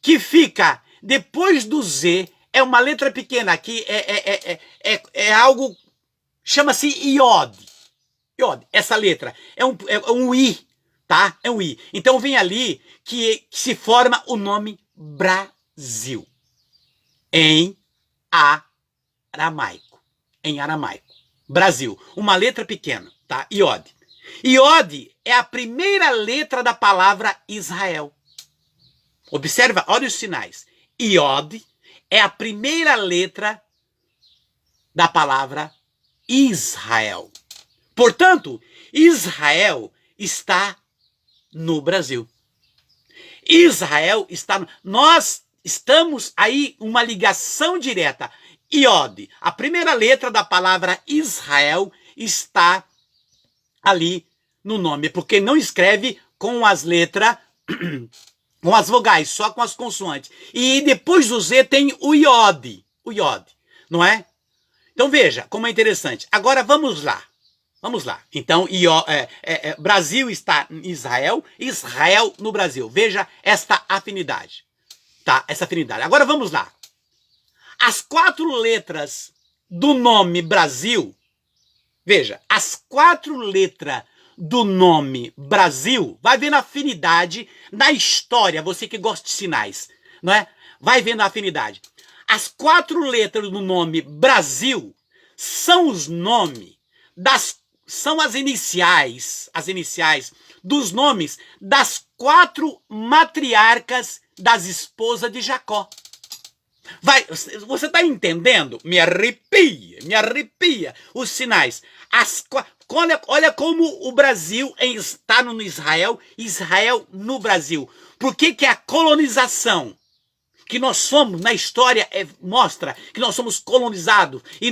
que fica depois do Z, é uma letra pequena, que é algo, chama-se Iod. Iod, essa letra, é um I, tá? É um I. Então vem ali que se forma o nome Brasil, em aramaico. Em aramaico. Brasil, uma letra pequena, tá? Iod. Iod é a primeira letra da palavra Israel. Observa, olha os sinais. Iod é a primeira letra da palavra Israel. Portanto, Israel está no Brasil. Israel está... Nós estamos aí uma ligação direta. Iod, a primeira letra da palavra Israel, está ali no nome, porque não escreve com as letras... com as vogais, só com as consoantes. E depois do Z tem o Iod, não é? Então veja como é interessante. Agora vamos lá. Então, Brasil está em Israel, Israel no Brasil. Veja esta afinidade. Tá? Essa afinidade. Agora vamos lá. As 4 letras do nome Brasil, veja, as 4 letras do nome Brasil, vai vendo a afinidade na história, você que gosta de sinais, não é? Vai vendo a afinidade. As 4 letras do nome Brasil são os nomes são as iniciais dos nomes das 4 matriarcas das esposas de Jacó. Você está entendendo? Me arrepia os sinais. Olha como o Brasil está no Israel, Israel no Brasil. Por que a colonização que nós somos na história mostra que nós somos colonizados e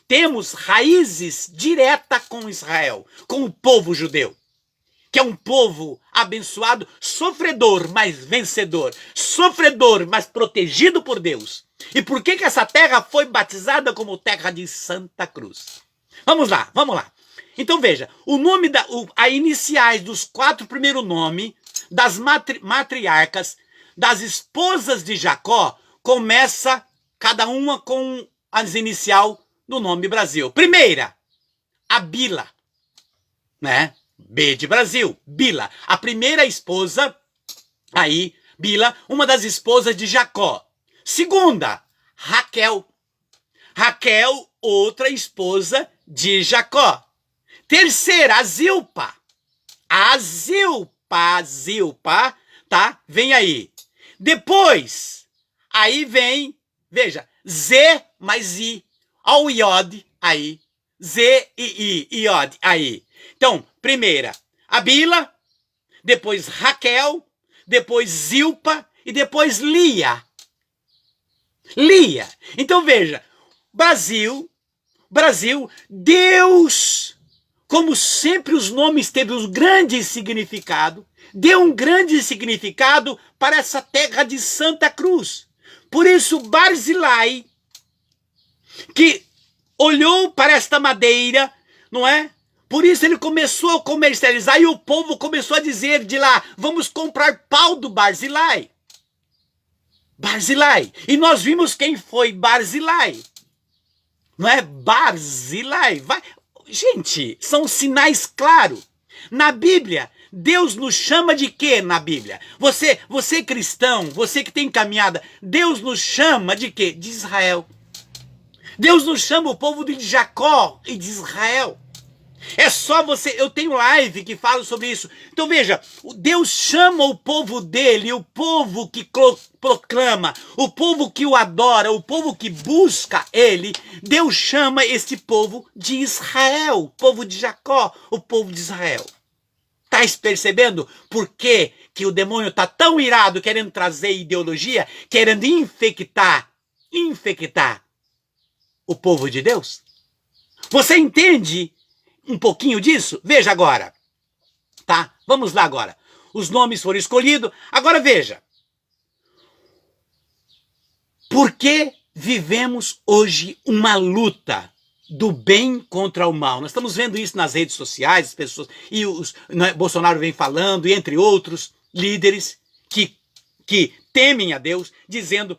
temos raízes diretas com Israel, com o povo judeu, que é um povo abençoado, sofredor, mas vencedor, sofredor, mas protegido por Deus. E por que essa terra foi batizada como terra de Santa Cruz? Vamos lá. Então veja, as iniciais dos 4 primeiros nomes das matriarcas, das esposas de Jacó, começa cada uma com as inicial do nome Brasil. Primeira, a Bila, né? B de Brasil, Bila. A primeira esposa, aí, Bila, uma das esposas de Jacó. Segunda, Raquel. Raquel, outra esposa de Jacó. Terceira, a Zilpa. A Zilpa, tá? Vem aí. Depois, aí vem, veja, Z mais I. Olha o Iod aí. Z e I, Iod aí. Então, primeira, a Bila, depois Raquel, depois Zilpa e depois Lia. Então veja, Brasil, Deus, como sempre os nomes teve um grande significado, deu um grande significado para essa terra de Santa Cruz. Por isso Barzilai, que olhou para esta madeira, não é? Por isso ele começou a comercializar e o povo começou a dizer de lá, vamos comprar pau do Barzilai. Barzilai. E nós vimos quem foi Barzilai. Não é Barzilai. Gente, são sinais claros. Na Bíblia, Deus nos chama de quê na Bíblia? Você cristão, você que tem caminhada, Deus nos chama de quê? De Israel. Deus nos chama o povo de Jacó e de Israel. É só você, eu tenho live que falo sobre isso. Então veja, Deus chama o povo dele, o povo que proclama, o povo que o adora, o povo que busca ele. Deus chama este povo de Israel, o povo de Jacó, o povo de Israel. Tá percebendo por que o demônio está tão irado, querendo trazer ideologia, querendo infectar o povo de Deus? Você entende um pouquinho disso? Veja agora, tá? Vamos lá agora. Os nomes foram escolhidos. Agora veja. Por que vivemos hoje uma luta do bem contra o mal? Nós estamos vendo isso nas redes sociais, as pessoas, e Bolsonaro vem falando, e entre outros líderes que temem a Deus, dizendo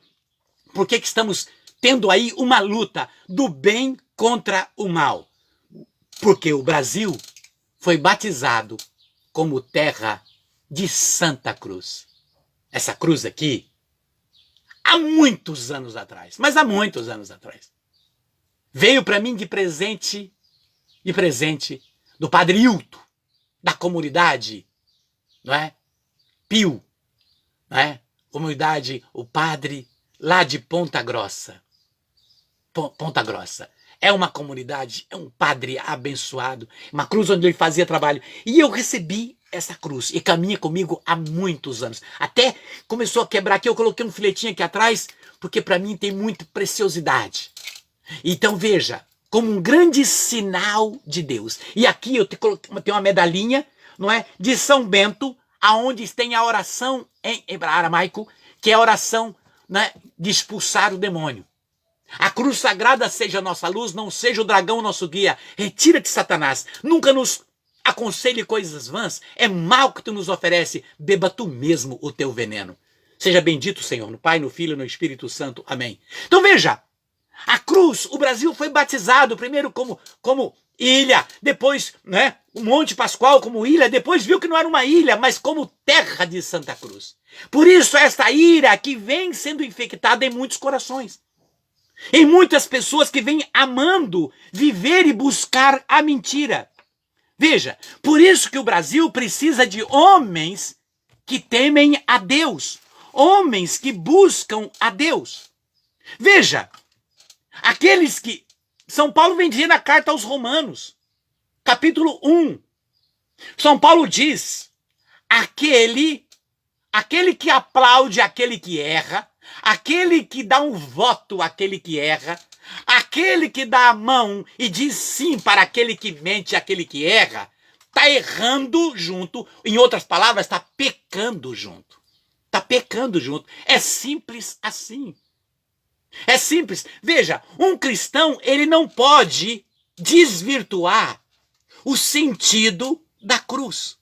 por que estamos tendo aí uma luta do bem contra o mal. Porque o Brasil foi batizado como terra de Santa Cruz. Essa cruz aqui, há muitos anos atrás, mas há muitos anos atrás, veio para mim de presente do Padre Hilton, da comunidade, não é? Pio, não é? Comunidade, o padre lá de Ponta Grossa. Ponta Grossa. É uma comunidade, é um padre abençoado, uma cruz onde ele fazia trabalho. E eu recebi essa cruz e caminha comigo há muitos anos. Até começou a quebrar aqui, eu coloquei um filetinho aqui atrás, porque para mim tem muita preciosidade. Então veja, como um grande sinal de Deus. E aqui eu tenho uma medalhinha, não é, de São Bento, aonde tem a oração em aramaico, que é a oração, né, de expulsar o demônio. A cruz sagrada seja a nossa luz, não seja o dragão o nosso guia. Retira-te, Satanás. Nunca nos aconselhe coisas vãs. É mal que tu nos oferece. Beba tu mesmo o teu veneno. Seja bendito, Senhor, no Pai, no Filho e no Espírito Santo. Amém. Então veja, a cruz, o Brasil foi batizado primeiro como ilha, depois, né, o Monte Pascoal como ilha, depois viu que não era uma ilha, mas como terra de Santa Cruz. Por isso esta ira que vem sendo infectada em muitos corações. Em muitas pessoas que vêm amando viver e buscar a mentira. Veja, por isso que o Brasil precisa de homens que temem a Deus. Homens que buscam a Deus. Veja, aqueles que... São Paulo vem dizer na carta aos Romanos, capítulo 1. São Paulo diz, aquele que aplaude aquele que erra, aquele que dá um voto àquele que erra, aquele que dá a mão e diz sim para aquele que mente, aquele que erra, está errando junto, em outras palavras, está pecando junto. Está pecando junto. É simples assim. É simples. Veja, um cristão, ele não pode desvirtuar o sentido da cruz.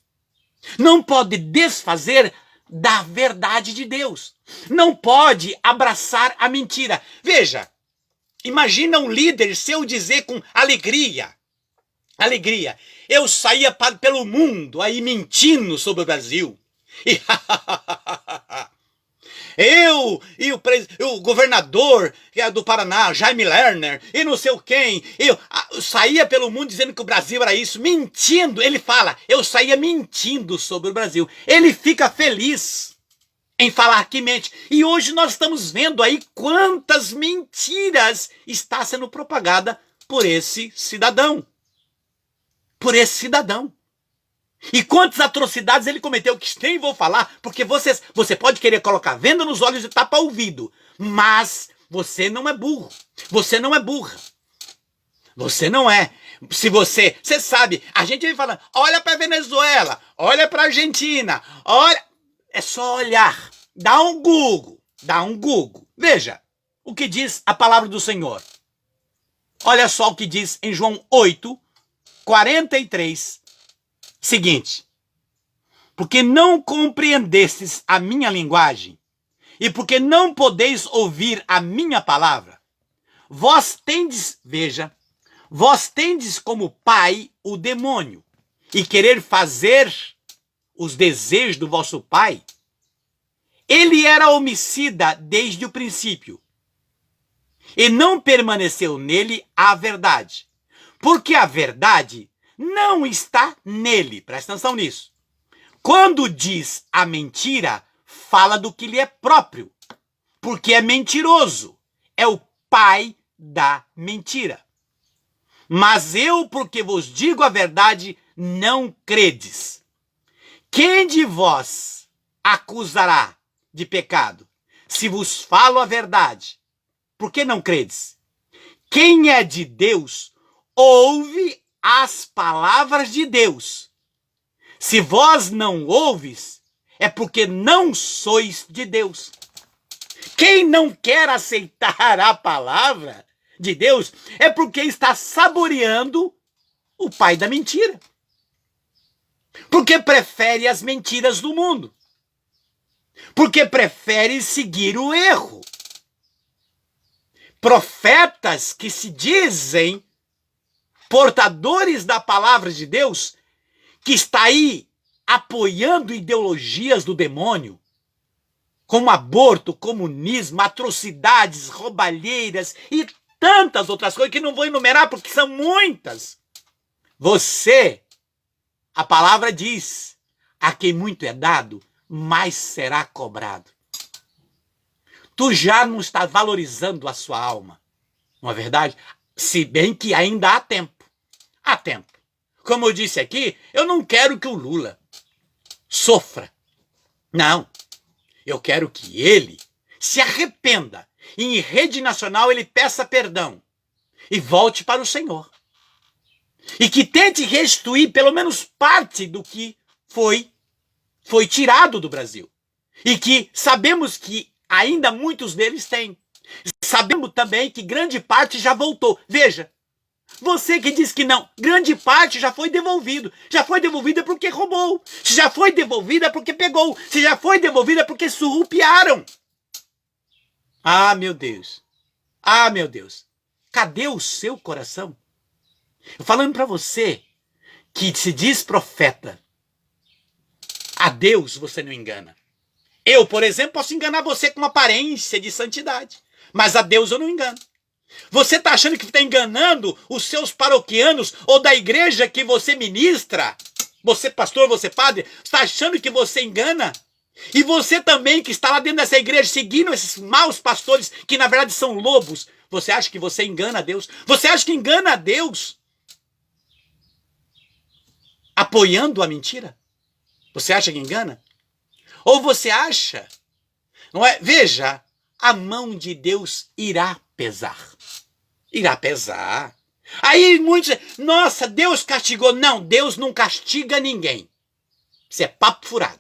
Não pode desfazer da verdade de Deus. Não pode abraçar a mentira. Veja, imagina um líder seu dizer com alegria, eu saía pelo mundo aí mentindo sobre o Brasil. E eu e o governador do Paraná, Jaime Lerner, e não sei quem, eu saía pelo mundo dizendo que o Brasil era isso, mentindo. Ele fala, eu saía mentindo sobre o Brasil. Ele fica feliz em falar que mente. E hoje nós estamos vendo aí quantas mentiras está sendo propagada por esse cidadão. Por esse cidadão. E quantas atrocidades ele cometeu, que nem vou falar, porque você pode querer colocar venda nos olhos e tapar o ouvido, mas você não é burro, você não é burra, você não é. Se você sabe, a gente vem falando, olha para Venezuela, olha para Argentina, olha, é só olhar, dá um Google, veja o que diz a palavra do Senhor. Olha só o que diz em João 8, 43, seguinte: porque não compreendestes a minha linguagem, e porque não podeis ouvir a minha palavra, vós tendes, veja, vós tendes como pai o demônio, e querer fazer os desejos do vosso pai. Ele era homicida desde o princípio, e não permaneceu nele a verdade, porque a verdade não está nele. Presta atenção nisso. Quando diz a mentira, fala do que lhe é próprio, porque é mentiroso, é o pai da mentira. Mas eu, porque vos digo a verdade, não credes. Quem de vós acusará de pecado, se vos falo a verdade? Por que não credes? Quem é de Deus, ouve as palavras de Deus. Se vós não ouves, é porque não sois de Deus. Quem não quer aceitar a palavra de Deus é porque está saboreando o pai da mentira. Porque prefere as mentiras do mundo. Porque prefere seguir o erro. Profetas que se dizem portadores da palavra de Deus, que está aí apoiando ideologias do demônio, como aborto, comunismo, atrocidades, roubalheiras e tantas outras coisas que não vou enumerar porque são muitas. Você, a palavra diz, a quem muito é dado, mais será cobrado. Tu já não está valorizando a sua alma, não é verdade? Se bem que ainda há tempo. Há tempo. Como eu disse aqui, eu não quero que o Lula sofra. Não. Eu quero que ele se arrependa e em rede nacional ele peça perdão e volte para o Senhor. E que tente restituir pelo menos parte do que foi tirado do Brasil. E que sabemos que ainda muitos deles têm. Sabemos também que grande parte já voltou. Veja, você que diz que não, grande parte já foi devolvido. Já foi devolvida porque roubou. Se já foi devolvida é porque pegou. Se já foi devolvida é porque surrupiaram. Ah, meu Deus. Ah, meu Deus. Cadê o seu coração? Eu falando para você que se diz profeta, a Deus você não engana. Eu, por exemplo, posso enganar você com uma aparência de santidade, mas a Deus eu não engano. Você está achando que está enganando os seus paroquianos ou da igreja que você ministra? Você pastor, você padre, está achando que você engana? E você também que está lá dentro dessa igreja seguindo esses maus pastores que na verdade são lobos, você acha que você engana a Deus? Você acha que engana a Deus apoiando a mentira? Você acha que engana? Ou você acha, não é? Veja, a mão de Deus irá pesar. Irá pesar. Aí muitos, nossa, Deus castigou. Não, Deus não castiga ninguém. Isso é papo furado.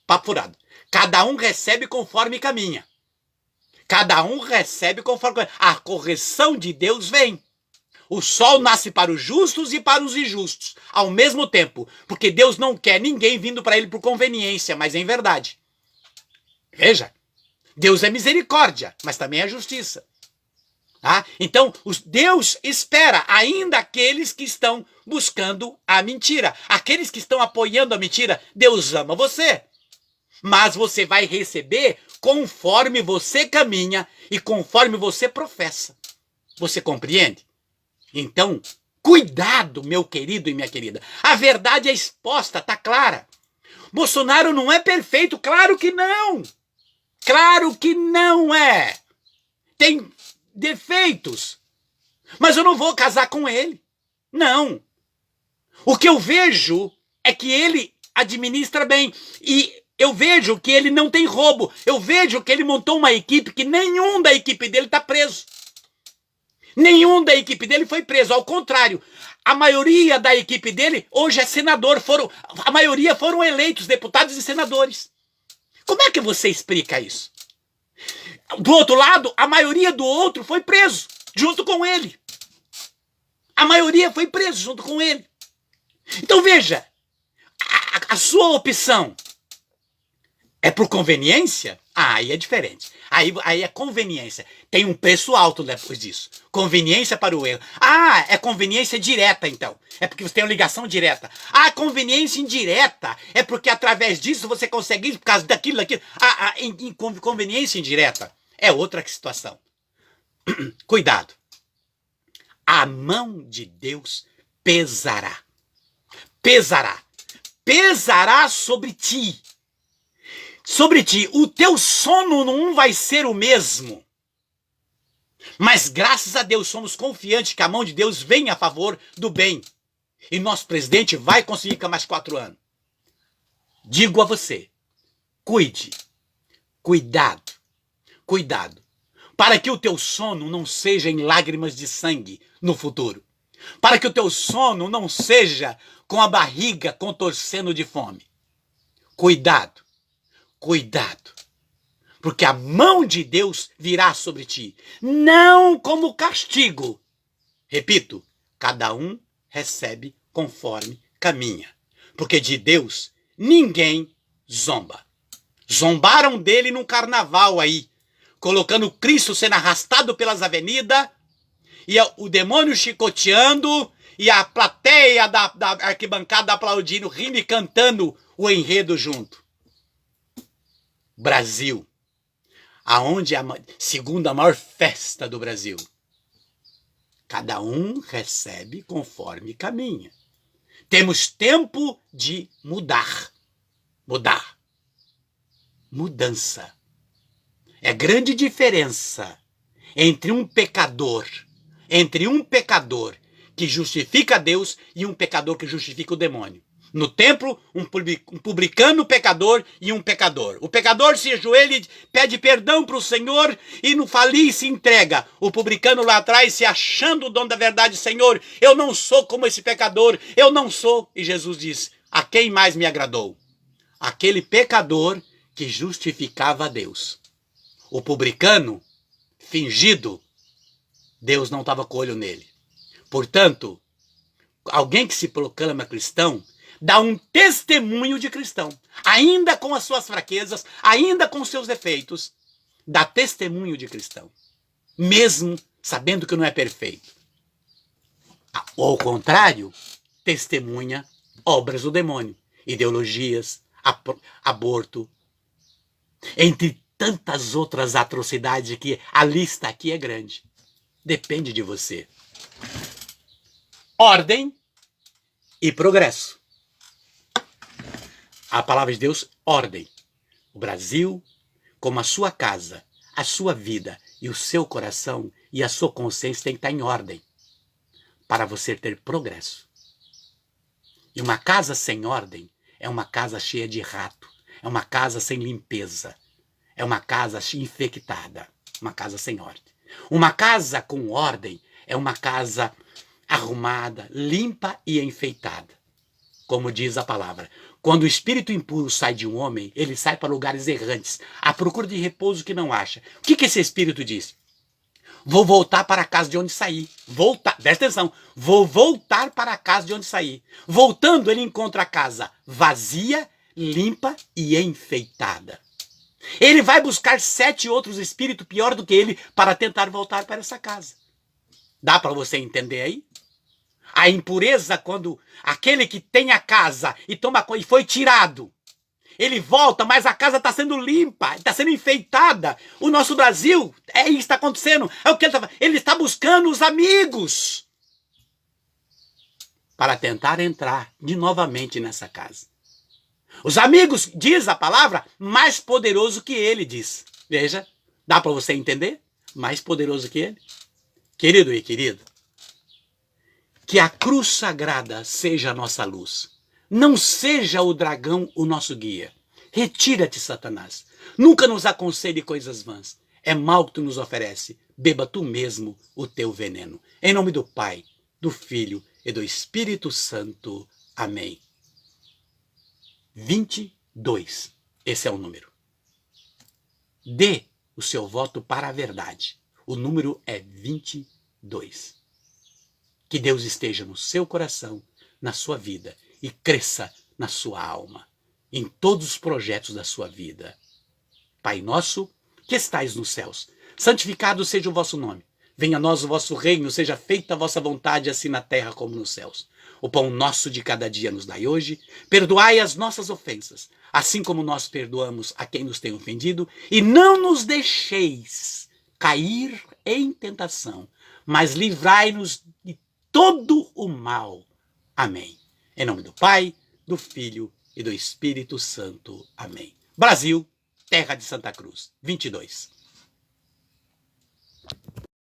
Papo furado. Cada um recebe conforme caminha. Cada um recebe conforme... A correção de Deus vem. O sol nasce para os justos e para os injustos, ao mesmo tempo. Porque Deus não quer ninguém vindo para ele por conveniência, mas em verdade. Veja, Deus é misericórdia, mas também é justiça. Tá? Então, Deus espera ainda aqueles que estão buscando a mentira. Aqueles que estão apoiando a mentira, Deus ama você. Mas você vai receber conforme você caminha e conforme você professa. Você compreende? Então, cuidado, meu querido e minha querida. A verdade é exposta, tá clara. Bolsonaro não é perfeito, claro que não. Claro que não é. Tem defeitos. Mas eu não vou casar com ele. Não. O que eu vejo é que ele administra bem. E eu vejo que ele não tem roubo. Eu vejo que ele montou uma equipe que nenhum da equipe dele está preso. Nenhum da equipe dele foi preso. Ao contrário, a maioria da equipe dele hoje é senador. A maioria foram eleitos deputados e senadores. Como é que você explica isso? Do outro lado, a maioria do outro foi preso, junto com ele. A maioria foi preso junto com ele. Então veja, a sua opção é por conveniência? Aí é diferente. Aí é conveniência. Tem um preço alto depois disso. Conveniência para o erro. É conveniência direta, então. É porque você tem uma ligação direta. Conveniência indireta é porque através disso você consegue ir por causa daquilo. Conveniência indireta é outra situação. Cuidado. A mão de Deus pesará. Pesará. Pesará sobre ti. Sobre ti, o teu sono não vai ser o mesmo. Mas graças a Deus somos confiantes que a mão de Deus vem a favor do bem. E nosso presidente vai conseguir ficar mais 4 anos. Digo a você, cuide, cuidado, cuidado, para que o teu sono não seja em lágrimas de sangue no futuro. Para que o teu sono não seja com a barriga contorcendo de fome. Cuidado. Cuidado, porque a mão de Deus virá sobre ti, não como castigo. Repito, cada um recebe conforme caminha, porque de Deus ninguém zomba. Zombaram dele num carnaval aí, colocando Cristo sendo arrastado pelas avenidas, e o demônio chicoteando, e a plateia da arquibancada aplaudindo, rindo e cantando o enredo junto. Brasil, aonde é a segunda maior festa do Brasil. Cada um recebe conforme caminha. Temos tempo de mudar. Mudar. Mudança. É grande diferença entre um pecador que justifica Deus e um pecador que justifica o demônio. No templo, um publicano pecador e um pecador. O pecador se ajoelha e pede perdão para o Senhor e no falir se entrega. O publicano lá atrás se achando o dono da verdade. Senhor, eu não sou como esse pecador, eu não sou. E Jesus diz, a quem mais me agradou? Aquele pecador que justificava a Deus. O publicano, fingido, Deus não estava com o olho nele. Portanto, alguém que se proclama cristão, dá um testemunho de cristão, ainda com as suas fraquezas, ainda com os seus defeitos, dá testemunho de cristão, mesmo sabendo que não é perfeito. Ao contrário, testemunha obras do demônio, ideologias, aborto, entre tantas outras atrocidades que a lista aqui é grande. Depende de você. Ordem e progresso. A palavra de Deus, ordem. O Brasil, como a sua casa, a sua vida e o seu coração e a sua consciência tem que estar em ordem para você ter progresso. E uma casa sem ordem é uma casa cheia de rato, é uma casa sem limpeza, é uma casa infectada, uma casa sem ordem. Uma casa com ordem é uma casa arrumada, limpa e enfeitada. Como diz a palavra, quando o espírito impuro sai de um homem, ele sai para lugares errantes, à procura de repouso que não acha. O que esse espírito diz? Vou voltar para a casa de onde saí. Presta atenção. Vou voltar para a casa de onde saí. Voltando, ele encontra a casa vazia, limpa e enfeitada. Ele vai buscar 7 outros espíritos pior do que ele para tentar voltar para essa casa. Dá para você entender aí? A impureza, quando aquele que tem a casa e foi tirado, ele volta, mas a casa está sendo limpa, está sendo enfeitada. O nosso Brasil, isso que está acontecendo. É o que ele está buscando os amigos para tentar entrar novamente nessa casa. Os amigos, diz a palavra, mais poderoso que ele, diz. Veja, dá para você entender? Mais poderoso que ele. Querido e querido, que a cruz sagrada seja a nossa luz. Não seja o dragão o nosso guia. Retira-te, Satanás. Nunca nos aconselhe coisas vãs. É mal que tu nos oferece. Beba tu mesmo o teu veneno. Em nome do Pai, do Filho e do Espírito Santo. Amém. 22. Esse é o número. Dê o seu voto para a verdade. O número é 22. Que Deus esteja no seu coração, na sua vida e cresça na sua alma, em todos os projetos da sua vida. Pai nosso, que estais nos céus, santificado seja o vosso nome. Venha a nós o vosso reino, seja feita a vossa vontade, assim na terra como nos céus. O pão nosso de cada dia nos dai hoje. Perdoai as nossas ofensas, assim como nós perdoamos a quem nos tem ofendido. E não nos deixeis cair em tentação, mas livrai-nos de todo o mal. Amém. Em nome do Pai, do Filho e do Espírito Santo. Amém. Brasil, terra de Santa Cruz, 22.